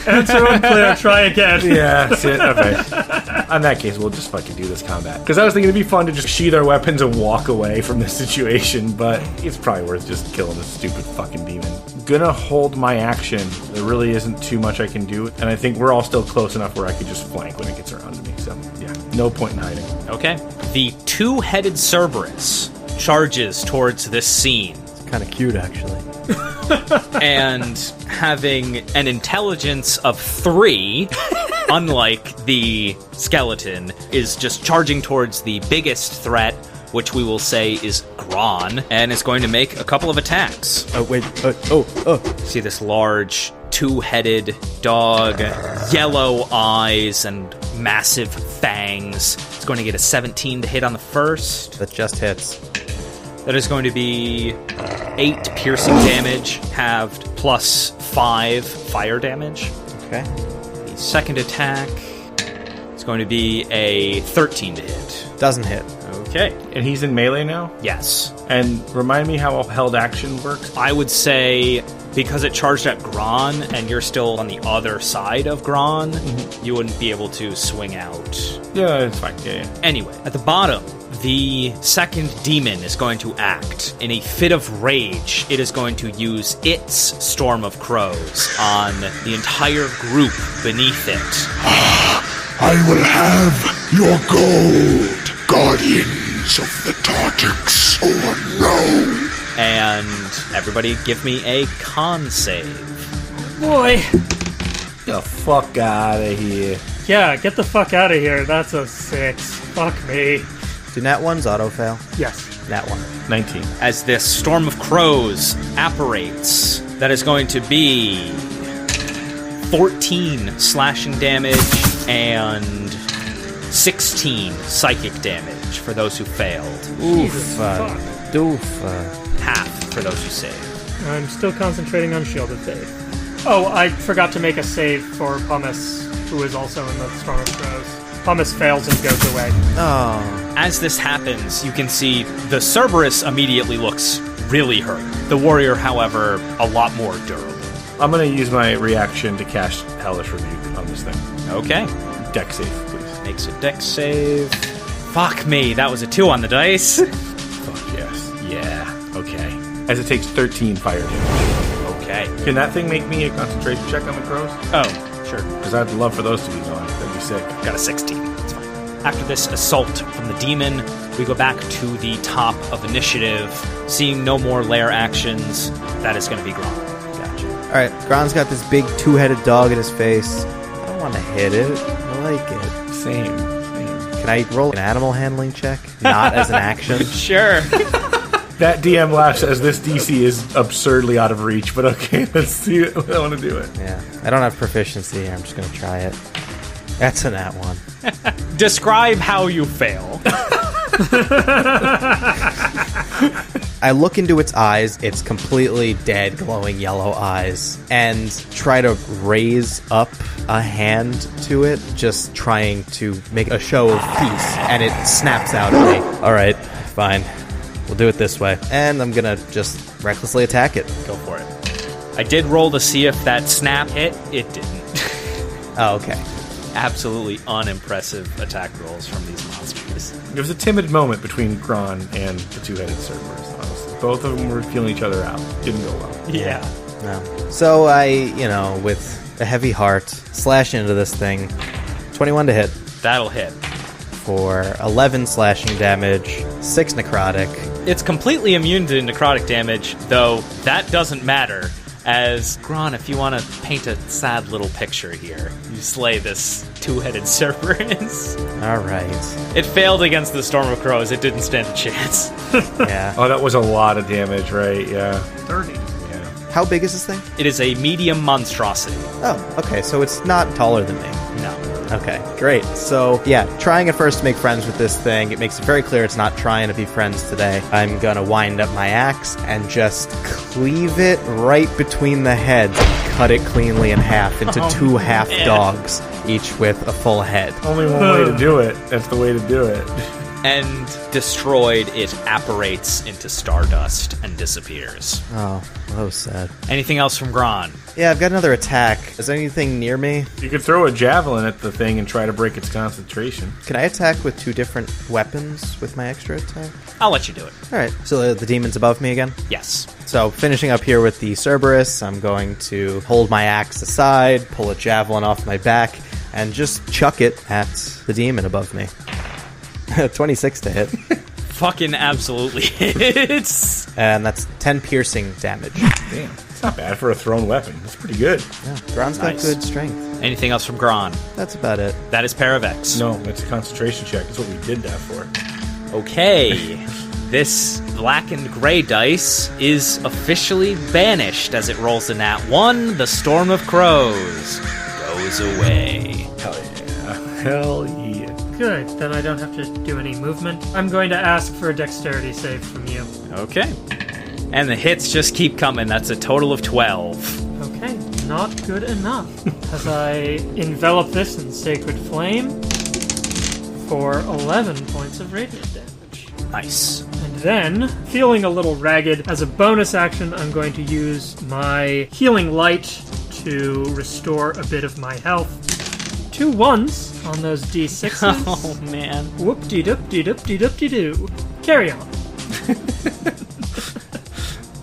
Answer unclear, try again. Yeah, that's it. Okay. In that case, we'll just fucking do this combat. Because I was thinking it'd be fun to just sheath our weapons and walk away from this situation, but it's probably worth just killing this stupid fucking demon. Gonna hold my action. There really isn't too much I can do, and I think we're all still close enough where I could just flank when it gets around to me. So, yeah, no point in hiding. Okay. The two-headed Cerberus charges towards this scene. It's kind of cute, actually. And having an intelligence of 3, unlike the skeleton, is just charging towards the biggest threat, which we will say is Gron, and is going to make a couple of attacks. Oh, wait. See this large two-headed dog, yellow eyes, and massive fangs. It's going to get a 17 to hit on the first. That just hits. That is going to be 8 piercing damage, halved, plus 5 fire damage. Okay. The second attack is going to be a 13 to hit. Doesn't hit. Okay. And he's in melee now? Yes. And remind me how held action works? I would say because it charged at Gron and you're still on the other side of Gron, you wouldn't be able to swing out. Yeah, it's fine. Yeah. Anyway, at the bottom, the second demon is going to act. In a fit of rage, it is going to use its Storm of Crows on the entire group beneath it. I will have your gold, guardians of the Tartix, or no. And everybody give me a con save. Boy. Get the fuck out of here. Yeah, get the fuck out of here. That's a 6. Fuck me. Do nat ones auto fail? Yes. Nat 1. 19. As this Storm of Crows apparates, that is going to be 14 slashing damage and 16 psychic damage for those who failed. Jesus fuck. Half for those who saved. I'm still concentrating on Shielded Faith. Oh, I forgot to make a save for Pumice, who is also in the Storm of Crows. Pumice fails and goes away. Oh. As this happens, you can see the Cerberus immediately looks really hurt. The warrior, however, a lot more durable. I'm going to use my reaction to cast Hellish Rebuke on this thing. Okay. Dex save, please. Makes a dex save. Fuck me, that was a 2 on the dice. Fuck yes. Yeah. Okay. As it takes 13 fire damage. Okay. Can that thing make me a concentration check on the crows? Oh, sure. Because I'd love for those to be gone. That'd be sick. Got a 16. It's fine. After this assault from the demon, we go back to the top of initiative. Seeing no more lair actions, that is going to be Gron. Gotcha. Alright, Gron's got this big two-headed dog in his face. I don't want to hit it. I like it. Same. Can I roll an animal handling check? Not as an action? Sure. That DM laughs as this DC is absurdly out of reach, but okay, let's see it. I want to do it. Yeah. I don't have proficiency here. I'm just going to try it. That's a nat 1. Describe how you fail. I look into its eyes, its completely dead, glowing yellow eyes, and try to raise up a hand to it, just trying to make a show of peace, and it snaps out at me. Alright, fine. We'll do it this way. And I'm gonna just recklessly attack it. Go for it. I did roll to see if that snap hit. It didn't. Oh, okay. absolutely unimpressive attack rolls from these monsters. There was a timid moment between Gron and the two-headed Cerberus, honestly. Both of them were feeling each other out. Didn't go well. Yeah. No. So I, with a heavy heart, slash into this thing. 21 to hit. That'll hit. For 11 slashing damage, 6 necrotic. It's completely immune to necrotic damage, though that doesn't matter. As Gron, if you want to paint a sad little picture here, you slay this two-headed Cerberus. All right. It failed against the Storm of Crows. It didn't stand a chance. Yeah. Oh, that was a lot of damage, right? Yeah. 30. Yeah. How big is this thing? It is a medium monstrosity. Oh, okay, so it's not taller than me. No. Okay, great. So, yeah, trying at first to make friends with this thing. It makes it very clear it's not trying to be friends today. I'm gonna wind up my axe and just cleave it right between the heads and cut it cleanly in half into two half dogs, each with a full head. Only one way to do it. That's the way to do it. And destroyed, it apparates into stardust and disappears. Oh, that was sad. Anything else from Gron? Yeah, I've got another attack. Is there anything near me? You could throw a javelin at the thing and try to break its concentration. Can I attack with 2 different weapons with my extra attack? I'll let you do it. All right, so the demon's above me again? Yes. So finishing up here with the Cerberus, I'm going to hold my axe aside, pull a javelin off my back, and just chuck it at the demon above me. 26 to hit. Fucking absolutely hits. And that's 10 piercing damage. Damn, it's not bad for a thrown weapon. It's pretty good. Yeah, Gron's got good strength. Anything else from Gron? That's about it. That is Paravex. No, it's a concentration check. That's what we did that for. Okay. This black and gray dice is officially banished as it rolls a nat 1. The Storm of Crows goes away. Hell yeah. Hell yeah. Good, then I don't have to do any movement. I'm going to ask for a dexterity save from you. Okay. And the hits just keep coming. That's a total of 12. Okay, not good enough. As I envelop this in Sacred Flame for 11 points of radiant damage. Nice. And then, feeling a little ragged, as a bonus action, I'm going to use my Healing Light to restore a bit of my health. 2 1s on those D6s. Oh, man. Whoop-de-doop-de-doop-de-doop-de-doo. Carry on.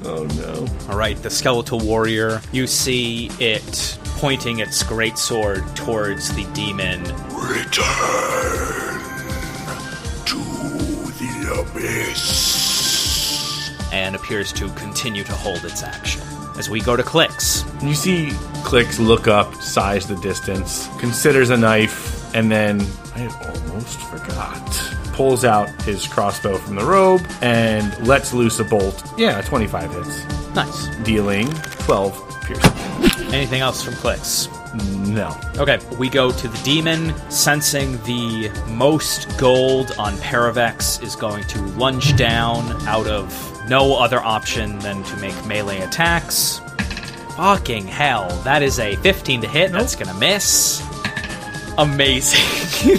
Oh, no. All right, the skeletal warrior. You see it pointing its great sword towards the demon. Return to the abyss. And appears to continue to hold its action. As we go to Klyx. You see Klyx look up, size the distance, considers a knife, and then, I almost forgot, pulls out his crossbow from the robe and lets loose a bolt. Yeah, 25 hits. Nice. Dealing 12 piercing. Anything else from Klyx? No. Okay, we go to the demon, sensing the most gold on Paravex is going to lunge down out of no other option than to make melee attacks. Fucking hell, that is a 15 to hit. That's gonna miss. Amazing.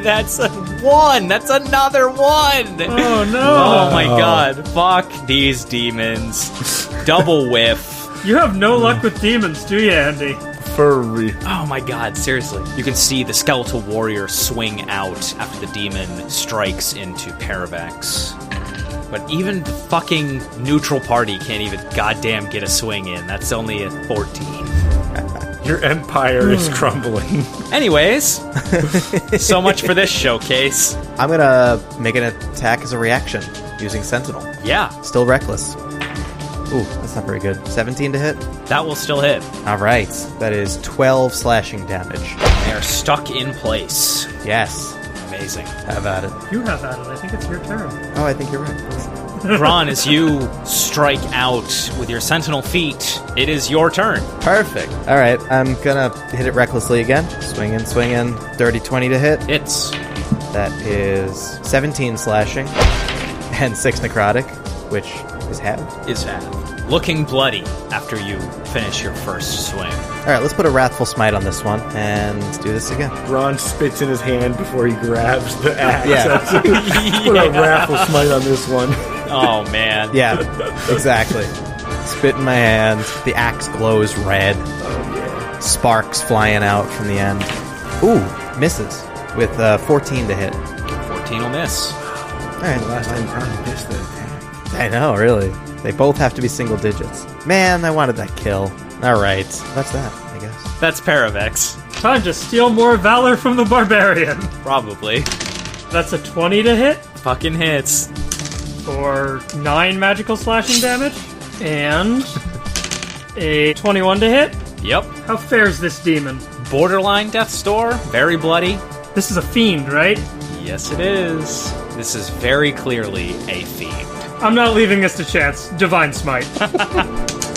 That's a 1. That's another 1. Oh, no. Oh, my God. Fuck these demons. Double whiff. You have no luck with demons, do you, Andy? For real. Oh my god, seriously. You can see the skeletal warrior swing out after the demon strikes into Paravex. But even the fucking neutral party can't even goddamn get a swing in. That's only a 14. Your empire is crumbling. Anyways, so much for this showcase. I'm gonna make an attack as a reaction using Sentinel. Yeah, Still reckless. Ooh, that's not very good. 17 to hit? that will still hit. All right. That is 12 slashing damage. They are stuck in place. Yes. Amazing. Have at it. You have at it. I think it's your turn. Oh, I think you're right. Gron, as you strike out with your sentinel feet, it is your turn. Perfect. All right. I'm gonna hit it recklessly again. Swinging. Dirty 20 to hit. It's That is 17 slashing and 6 necrotic, which is halved. is looking bloody after you finish your first swing. All right, let's put a Wrathful Smite on this one, and let's do this again. Ron spits in his hand before he grabs the axe. Yeah. Put a Wrathful Smite on this one. Oh, man. Yeah, exactly. Spit in my hand. The axe glows red. Oh, yeah. Sparks flying out from the end. Ooh, misses with 14 to hit. 14 will miss. All right, Last time Ron missed the attack. I know, really. They both have to be single digits. Man, I wanted that kill. All right, that's that, I guess. That's Paravex. Time to steal more valor from the barbarian. Probably. That's a 20 to hit Fucking hits. for 9 magical slashing damage and a 21 to hit. Yep. How fares this demon? Borderline death's door. Very bloody. This is a fiend, right? Yes, it is. This is very clearly a fiend. I'm not leaving this to chance. Divine Smite.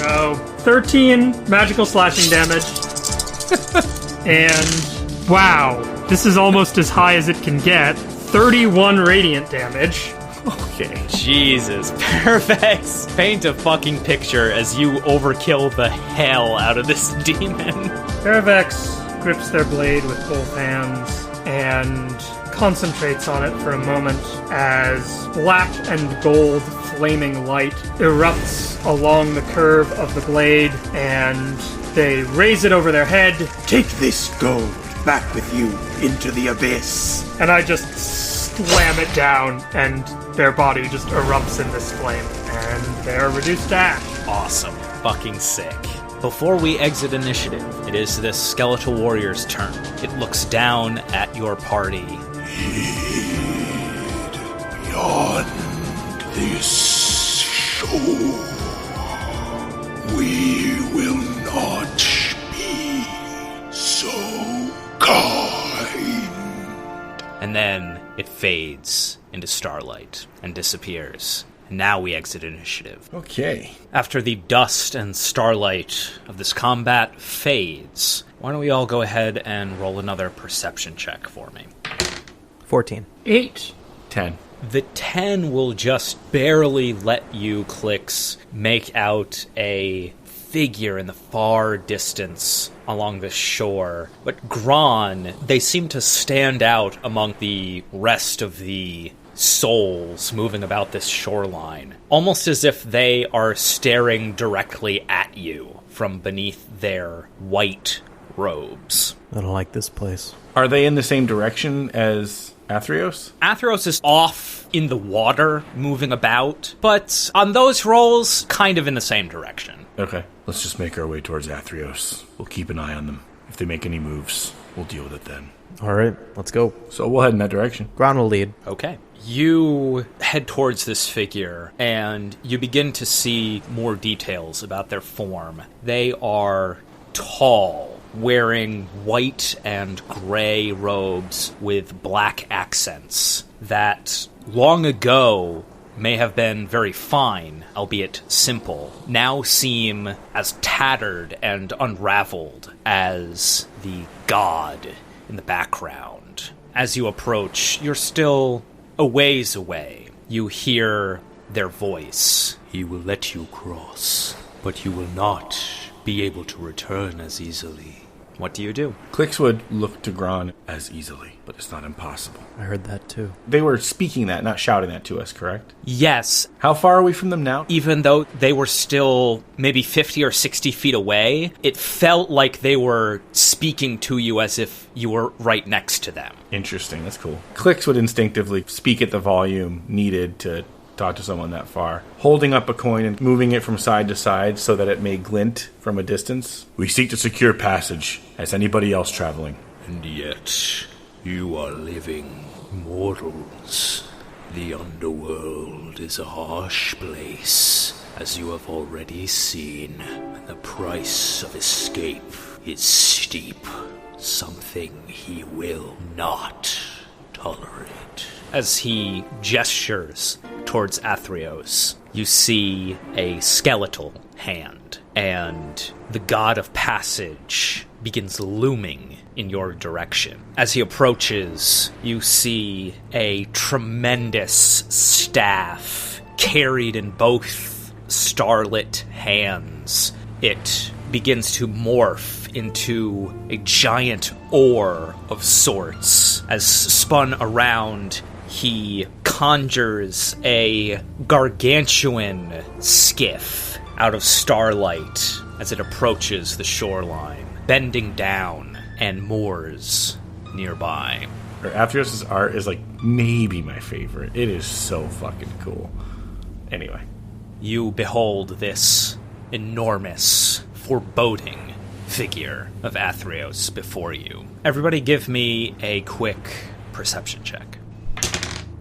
So, 13 magical slashing damage. And, wow, this is almost as high as it can get. 31 radiant damage. Okay. Jesus. Paravex, paint a fucking picture as you overkill the hell out of this demon. Paravex grips their blade with both hands and concentrates on it for a moment as black and gold flaming light erupts along the curve of the blade, and they raise it over their head. Take this gold back with you into the abyss. And I just slam it down, and their body just erupts in this flame, and they're reduced to ash. Awesome. Fucking sick. Before we exit initiative, it is this skeletal warrior's turn. It looks down at your party. Beyond this shore, we will not be so kind. And then it fades into starlight and disappears. Now we exit initiative. Okay. After the dust and starlight of this combat fades, why don't we all go ahead and roll another perception check for me? 14. 8. 10. The 10 will just barely let you, Klyx, make out a figure in the far distance along the shore. But Gron, they seem to stand out among the rest of the souls moving about this shoreline, almost as if they are staring directly at you from beneath their white robes. I don't like this place. Are they in the same direction as Athreos? Athreos is off in the water, moving about, but on those rolls, kind of in the same direction. Okay. Let's just make our way towards Athreos. We'll keep an eye on them. If they make any moves, we'll deal with it then. All right, let's go. So we'll head in that direction. Gron will lead. Okay. You head towards this figure, and you begin to see more details about their form. They are tall, wearing white and gray robes with black accents that long ago may have been very fine, albeit simple, now seem as tattered and unraveled as the god in the background. As you approach, you're still a ways away. You hear their voice. He will let you cross, but you will not be able to return as easily. What do you do? Klyx would look to Gron as easily, but it's not impossible. I heard that too. They were speaking that, not shouting that to us, correct? Yes. How far are we from them now? Even though they were still maybe 50 or 60 feet away, it felt like they were speaking to you as if you were right next to them. Interesting, that's cool. Klyx would instinctively speak at the volume needed to talk to someone that far, holding up a coin and moving it from side to side so that it may glint from a distance. We seek to secure passage, as anybody else traveling. And yet, you are living mortals. The underworld is a harsh place, as you have already seen, and the price of escape is steep. Something he will not tolerate. As he gestures towards Athreos, you see a skeletal hand, and the god of passage begins looming in your direction. As he approaches, you see a tremendous staff carried in both starlit hands. It begins to morph into a giant oar of sorts. As spun around, he conjures a gargantuan skiff out of starlight as it approaches the shoreline, bending down and moors nearby. Athreos' art is like maybe my favorite. It is so fucking cool. Anyway. You behold this enormous, foreboding figure of Athreos before you. Everybody give me a quick perception check.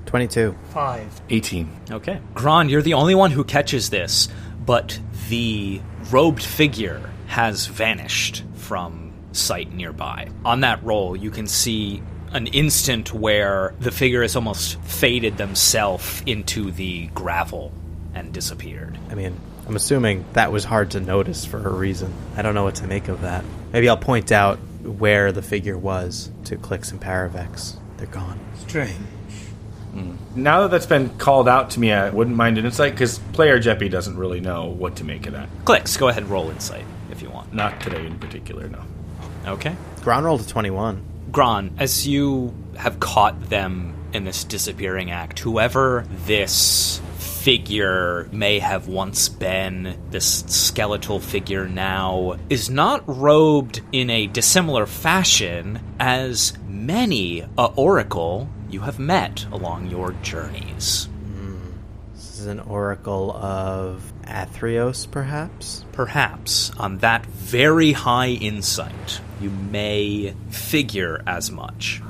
22. 5. 18. Okay. Gron, you're the only one who catches this, but the robed figure has vanished from sight nearby. On that roll, you can see an instant where the figure has almost faded themselves into the gravel and disappeared. I mean, I'm assuming that was hard to notice for a reason. I don't know what to make of that. Maybe I'll point out where the figure was to Klyx and Paravex. They're gone. Strange. Now that that's been called out to me, I wouldn't mind an insight, because player Geppi doesn't really know what to make of that. Klyx, go ahead and roll insight if you want. Not today in particular, no. Okay. Gron rolled a 21. Gron, as you have caught them in this disappearing act, whoever this figure may have once been, this skeletal figure now, is not robed in a dissimilar fashion as many a oracle you have met along your journeys. This is an oracle of Athreos, perhaps? Perhaps, on that very high insight, you may figure as much.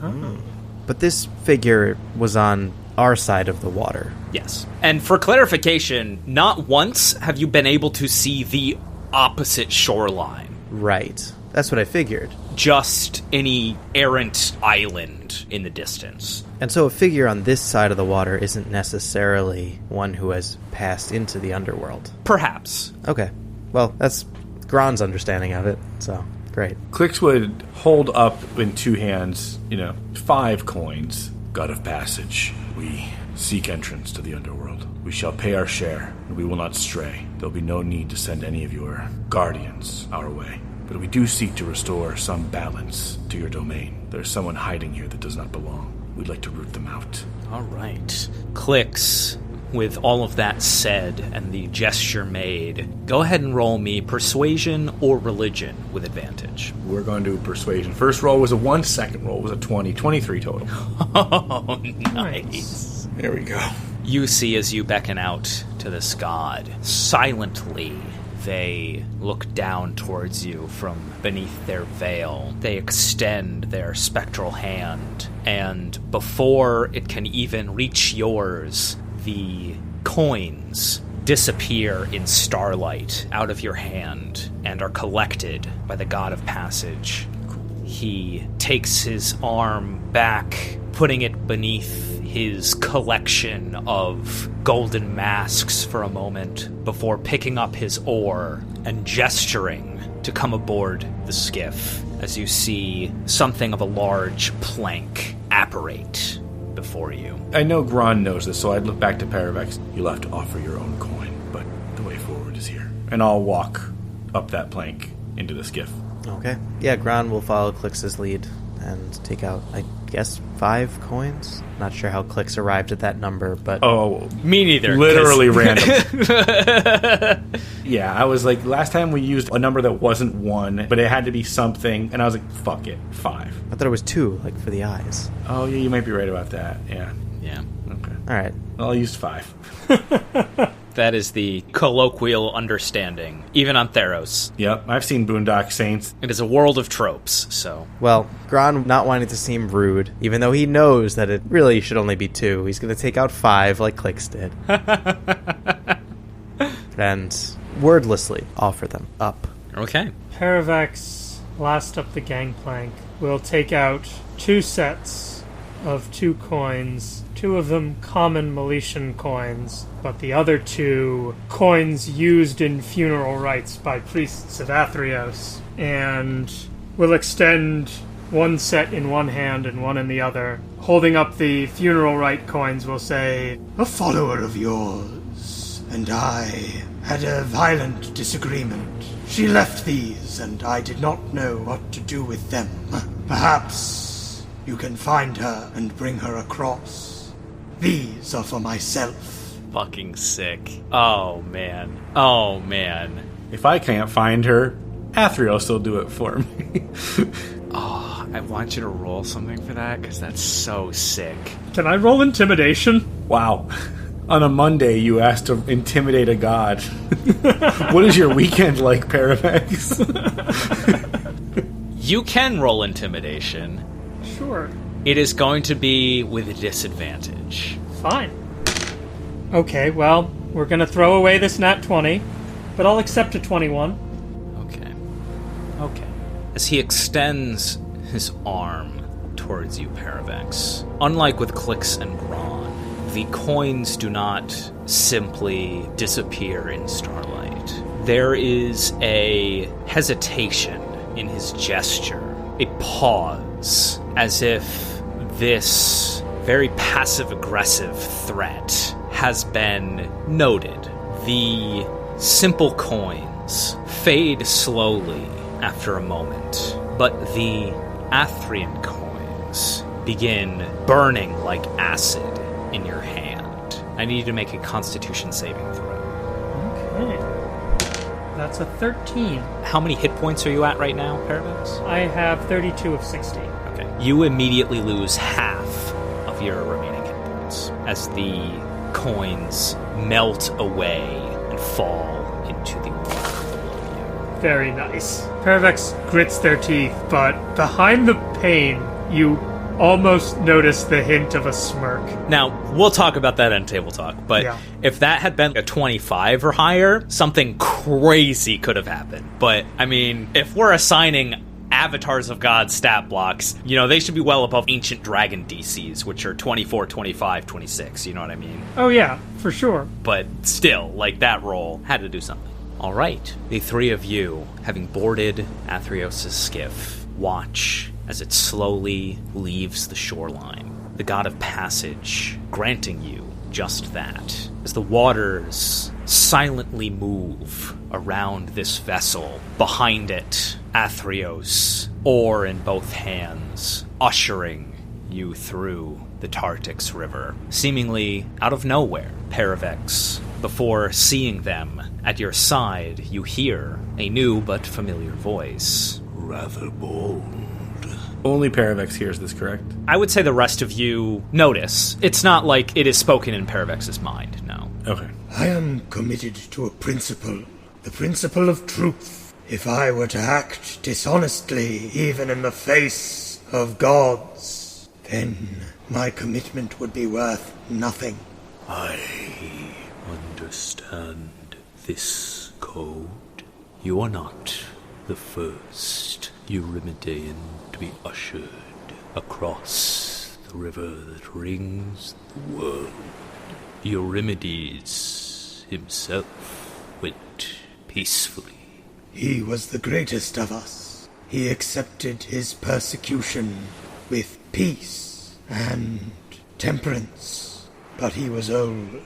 But this figure was on our side of the water. Yes. And for clarification, not once have you been able to see the opposite shoreline. Right. That's what I figured. Just any errant island in the distance. And so a figure on this side of the water isn't necessarily one who has passed into the underworld. Perhaps. Okay. Well, that's Gron's understanding of it, so great. Klyx would hold up in two hands, 5 coins. God of passage, we seek entrance to the underworld. We shall pay our share, and we will not stray. There'll be no need to send any of your guardians our way. But we do seek to restore some balance to your domain. There's someone hiding here that does not belong. We'd like to root them out. All right. Klyx, with all of that said and the gesture made, go ahead and roll me persuasion or religion with advantage. We're going to do persuasion. First roll was a 1, second roll was a 20. 23 total. Oh, nice. There we go. You see as you beckon out to this god, silently they look down towards you from beneath their veil. They extend their spectral hand, and before it can even reach yours, the coins disappear in starlight out of your hand and are collected by the God of Passage. He takes his arm back, putting it beneath his collection of golden masks for a moment before picking up his oar and gesturing to come aboard the skiff as you see something of a large plank apparate before you. I know Gron knows this, so I'd look back to Paravex. You'll have to offer your own coin, but the way forward is here. And I'll walk up that plank into the skiff. Okay. Yeah, Gron will follow Klyx's lead and take out, I guess, 5 coins? Not sure how Klyx arrived at that number, but... Oh, me neither. Literally random. Yeah, I was like, last time we used a number that wasn't 1, but it had to be something, and I was like, fuck it, 5. I thought it was 2, like, for the eyes. Oh, yeah, you might be right about that, yeah. Yeah. Okay. All right. Well, I'll use 5. That is the colloquial understanding, even on Theros. Yep, I've seen Boondock Saints. It is a world of tropes, so... Well, Gron not wanting to seem rude, even though he knows that it really should only be 2, he's going to take out 5 like Klyx did. And wordlessly offer them up. Okay. Paravex, last up the gangplank, will take out 2 sets of 2 coins, 2 of them common Meletian coins, but the other 2 coins used in funeral rites by priests of Athreos, and will extend 1 set in one hand and 1 in the other. Holding up the funeral rite coins will say, A follower of yours and I had a violent disagreement. She left these, and I did not know what to do with them. Perhaps you can find her and bring her across. These are for myself. Fucking sick. Oh, man. Oh, man. If I can't find her, Athreos will do it for me. Oh, I want you to roll something for that, because that's so sick. Can I roll intimidation? Wow. On a Monday, you asked to intimidate a god. What is your weekend like, Paravex? You can roll intimidation. Sure. It is going to be with a disadvantage. Fine. Okay, well, we're gonna throw away this nat 20, but I'll accept a 21. Okay. As he extends his arm towards you, Paravex, unlike with Klyx and Gron, the coins do not simply disappear in starlight. There is a hesitation in his gesture, a pause, as if this very passive-aggressive threat has been noted. The simple coins fade slowly after a moment, but the Athrian coins begin burning like acid in your hand. I need you to make a Constitution saving throw. Okay. That's a 13. How many hit points are you at right now, Paravex? I have 32 of 60. Okay. You immediately lose half of your remaining hit points as the coins melt away and fall into the water below you. Very nice. Paravex grits their teeth, but behind the pain, you almost notice the hint of a smirk. Now, we'll talk about that on Table Talk, but if that had been a 25 or higher, something crazy could have happened. But, I mean, if we're assigning Avatars of God stat blocks, you know, they should be well above Ancient Dragon DCs, which are 24, 25, 26, you know what I mean? Oh yeah, for sure. But still, like, that roll had to do something. All right, the three of you, having boarded Athreos' skiff, watch as it slowly leaves the shoreline, the god of passage granting you just that. As the waters silently move around this vessel, behind it, Athreos, oar in both hands, ushering you through the Tartix River. Seemingly out of nowhere, Paravex, before seeing them at your side, you hear a new but familiar voice. Rather bold. Only Paravex hears this, correct? I would say the rest of you notice. It's not like it is spoken in Paravex's mind, no. Okay. I am committed to a principle, the principle of truth. If I were to act dishonestly, even in the face of gods, then my commitment would be worth nothing. I understand this code. You are not the first Eurymedian to be ushered across the river that rings the world. Eurymedes himself went peacefully. He was the greatest of us. He accepted his persecution with peace and temperance. But he was old.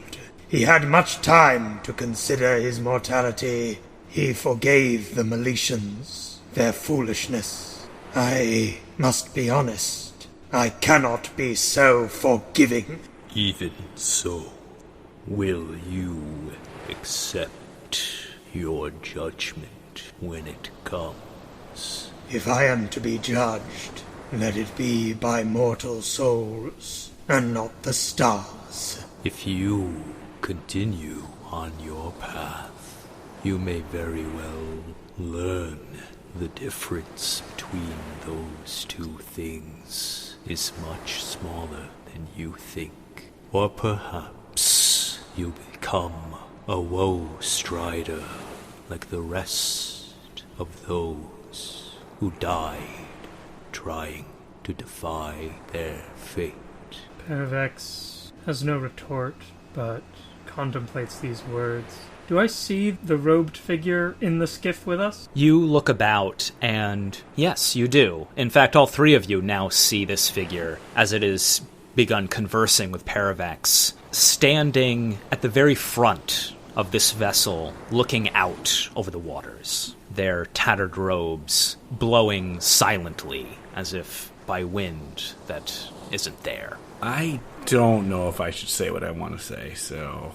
He had much time to consider his mortality. He forgave the Meletians their foolishness. I must be honest. I cannot be so forgiving. Even so, will you accept your judgment when it comes? If I am to be judged, let it be by mortal souls, and not the stars. If you continue on your path, you may very well learn the difference between those two things is much smaller than you think. Or perhaps you become a woe strider like the rest of those who died trying to defy their fate. Paravex has no retort, but contemplates these words. Do I see the robed figure in the skiff with us? You look about, and yes, you do. In fact, all three of you now see this figure as it has begun conversing with Paravex, standing at the very front of this vessel, looking out over the waters, their tattered robes blowing silently as if by wind that isn't there. I don't know if I should say what I want to say, so...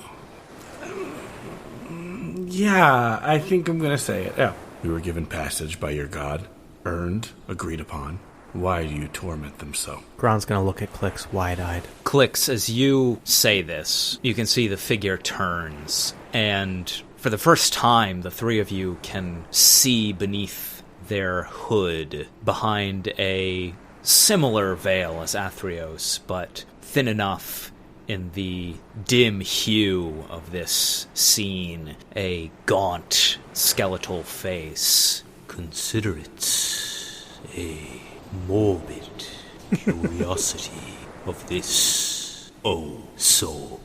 Yeah, I think I'm going to say it. Yeah. We were given passage by your god, earned, agreed upon. Why do you torment them so? Gron's gonna look at Klyx wide-eyed. Klyx, as you say this, you can see the figure turns, and for the first time, the three of you can see beneath their hood, behind a similar veil as Athreos, but thin enough in the dim hue of this scene, a gaunt, skeletal face. Consider it a morbid curiosity of this, oh soul.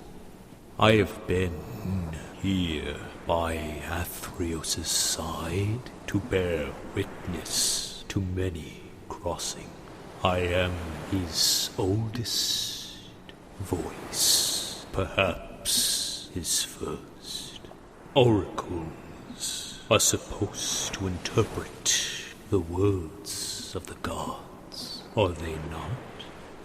I have been here by Athreos' side to bear witness to many crossing. I am his oldest voice, perhaps his first. Oracles are supposed to interpret the words of the gods, are they not?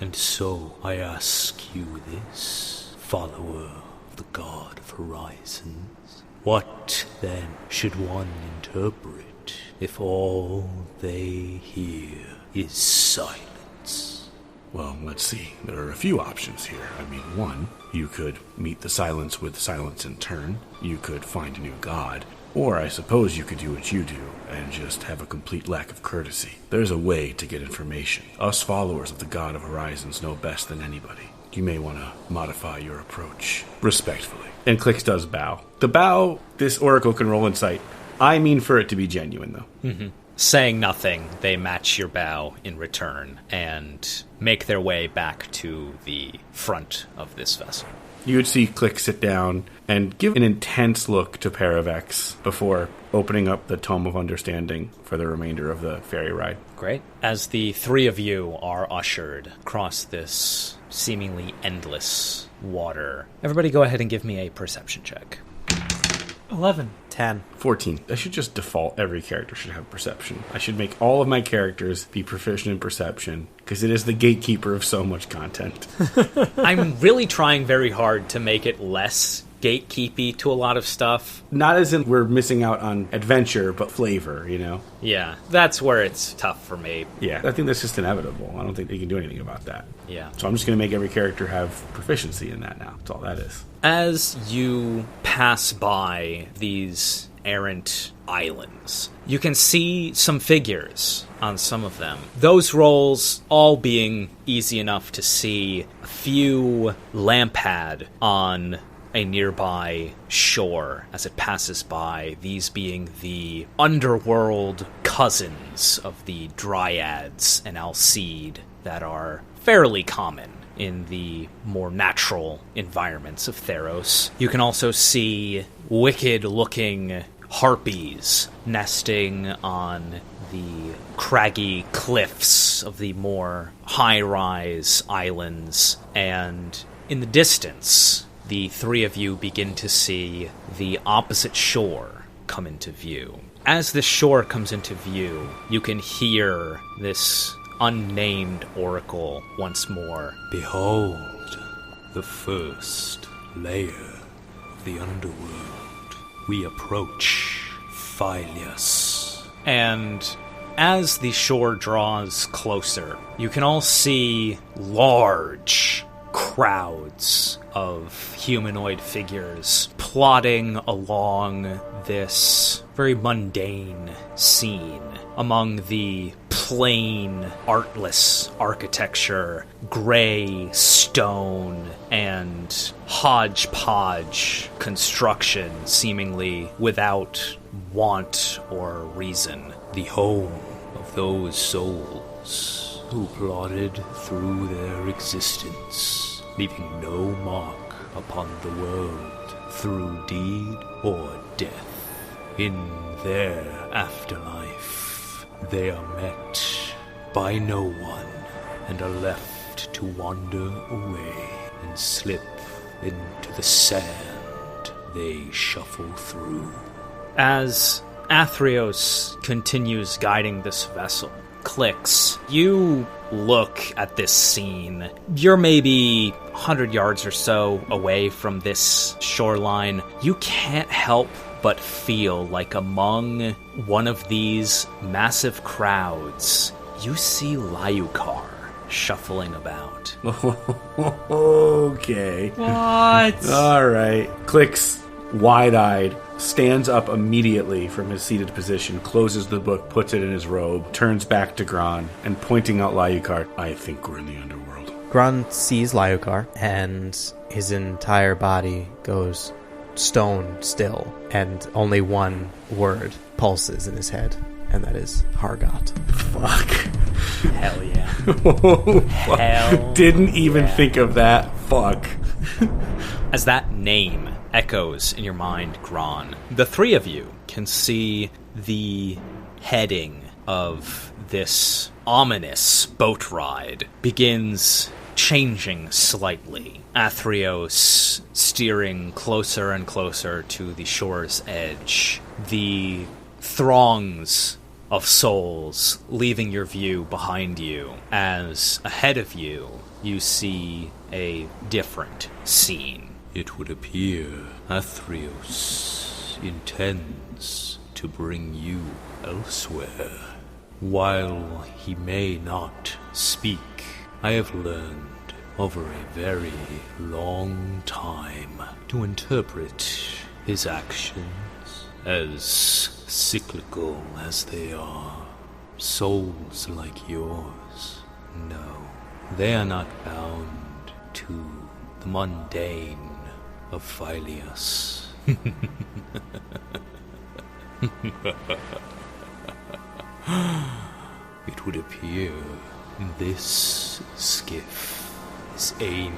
And so I ask you this, follower of the god of horizons. What then should one interpret if all they hear is silence? Well, let's see. There are a few options here. I mean, one, you could meet the silence with silence in turn. You could find a new god. Or I suppose you could do what you do and just have a complete lack of courtesy. There's a way to get information. Us followers of the God of Horizons know best than anybody. You may want to modify your approach respectfully. And Klyx does bow. The bow, this oracle can roll insight. I mean for it to be genuine, though. Mm-hmm. Saying nothing, they match your bow in return and make their way back to the front of this vessel. You would see Klyx sit down and give an intense look to Paravex before opening up the Tome of Understanding for the remainder of the ferry ride. Great. As the three of you are ushered across this seemingly endless water, everybody go ahead and give me a perception check. 11. 10. 14. I should just default every character should have perception. I should make all of my characters be proficient in perception, because it is the gatekeeper of so much content. I'm really trying very hard to make it less gatekeepy to a lot of stuff. Not as in we're missing out on adventure, but flavor, you know? Yeah, that's where it's tough for me. Yeah, I think that's just inevitable. I don't think they can do anything about that. Yeah. So I'm just going to make every character have proficiency in that now. That's all that is. As you pass by these errant islands, you can see some figures on some of them. Those rolls all being easy enough to see. A few lampad on a nearby shore as it passes by, these being the underworld cousins of the Dryads and Alcide that are fairly common in the more natural environments of Theros. You can also see wicked-looking harpies nesting on the craggy cliffs of the more high-rise islands, and in the distance, the three of you begin to see the opposite shore come into view. As the shore comes into view, you can hear this unnamed oracle once more. Behold, the first layer of the underworld. We approach Philius. And as the shore draws closer, you can all see large crowds of humanoid figures plodding along this very mundane scene among the plain, artless architecture, gray stone, and hodgepodge construction, seemingly without want or reason. The home of those souls who plodded through their existence, leaving no mark upon the world through deed or death. In their afterlife, they are met by no one and are left to wander away and slip into the sand they shuffle through. As Athreos continues guiding this vessel, Klyx, you look at this scene. You're maybe 100 yards or so away from this shoreline. You can't help but feel like among one of these massive crowds, you see Lyukar shuffling about. Okay. What? All right. Klyx, wide-eyed, stands up immediately from his seated position, closes the book, puts it in his robe, turns back to Gron, and pointing out Lyukar, I think we're in the underworld. Gron sees Lyukar, and his entire body goes stone still, and only one word pulses in his head, and that is Hargot. Fuck. Hell yeah. Oh, fuck. Hell Didn't even yeah. think of that. Fuck. As that name echoes in your mind, Gron. The three of you can see the heading of this ominous boat ride begins changing slightly. Athreos steering closer and closer to the shore's edge. The throngs of souls leaving your view behind you, as ahead of you, you see a different scene. It would appear Athreos intends to bring you elsewhere. While he may not speak, I have learned over a very long time to interpret his actions as cyclical as they are. Souls like yours, no, they are not bound to the mundane of Phileas. It would appear this skiff is aimed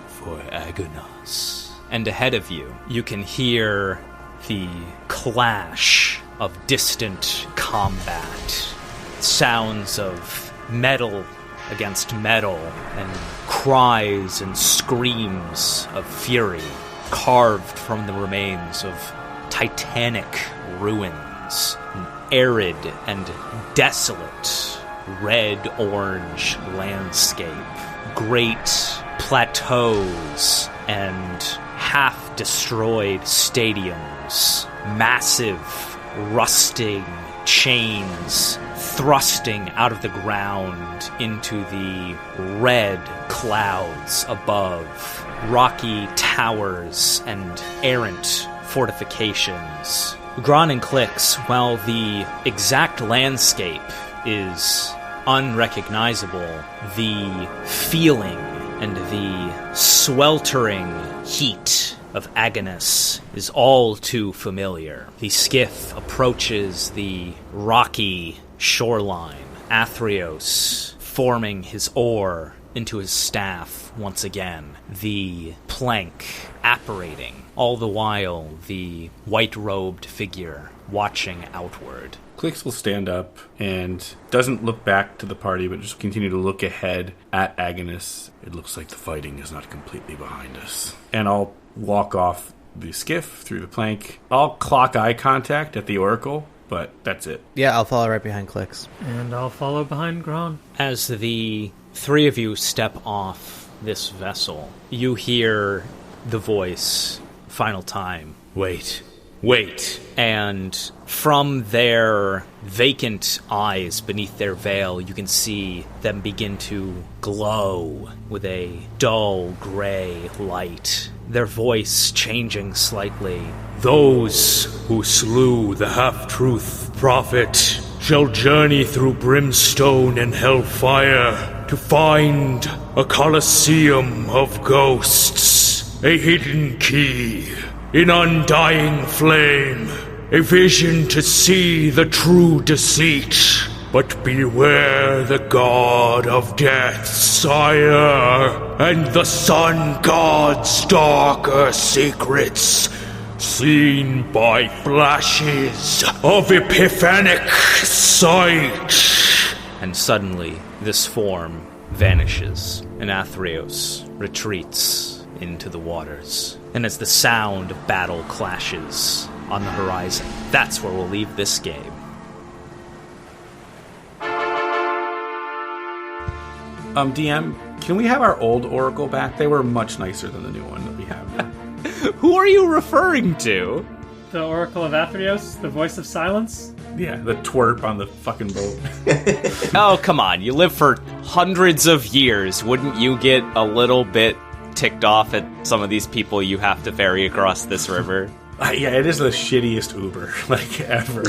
for Agonas. And ahead of you, you can hear the clash of distant combat. Sounds of metal against metal, and cries and screams of fury carved from the remains of titanic ruins. An arid and desolate red-orange landscape. Great plateaus and half-destroyed stadiums. Massive, rusting chains thrusting out of the ground into the red clouds above. Rocky towers and errant fortifications. Gron and Klyx, while the exact landscape is unrecognizable, the feeling and the sweltering heat of Agonas is all too familiar. The skiff approaches the rocky shoreline. Athreos forming his oar into his staff once again. The plank apparating. All the while, the white-robed figure watching outward. Klyx will stand up and doesn't look back to the party, but just continue to look ahead at Agonas. It looks like the fighting is not completely behind us. And I'll walk off the skiff through the plank. I'll clock eye contact at the Oracle, but that's it. Yeah, I'll follow right behind Klyx. And I'll follow behind Gron. As the three of you step off this vessel, you hear the voice, final time, wait. And from their vacant eyes beneath their veil, you can see them begin to glow with a dull gray light. Their voice changing slightly. Those who slew the half-truth prophet shall journey through brimstone and hellfire to find a coliseum of ghosts, a hidden key, in undying flame, a vision to see the true deceit. But beware the god of death, sire, and the sun god's darker secrets, seen by flashes of epiphanic sight. And suddenly, this form vanishes, and Athreos retreats into the waters. And as the sound of battle clashes on the horizon, that's where we'll leave this game. DM, can we have our old Oracle back? They were much nicer than the new one that we have now. Who are you referring to? The Oracle of Athreos, the voice of silence? Yeah, the twerp on the fucking boat. Oh, come on. You live for hundreds of years. Wouldn't you get a little bit ticked off at some of these people you have to ferry across this river? Yeah, it is the shittiest Uber, ever.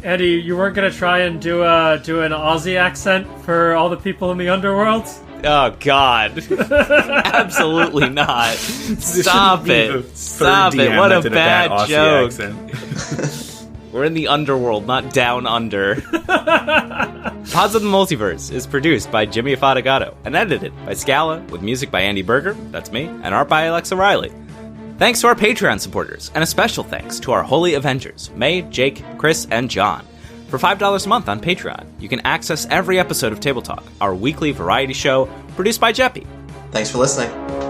Eddie, you weren't going to try and do an Aussie accent for all the people in the underworld? Oh, God. Absolutely not. Stop it. Stop it. What a bad joke. We're in the underworld, not down under. Pods of the Multiverse is produced by Jimmy Affatigato and edited by Scala, with music by Andy Berger, that's me, and art by Alexa Reilly. Thanks to our Patreon supporters, and a special thanks to our Holy Avengers, May, Jake, Chris, and John. For $5 a month on Patreon, you can access every episode of Table Talk, our weekly variety show produced by Geppi. Thanks for listening.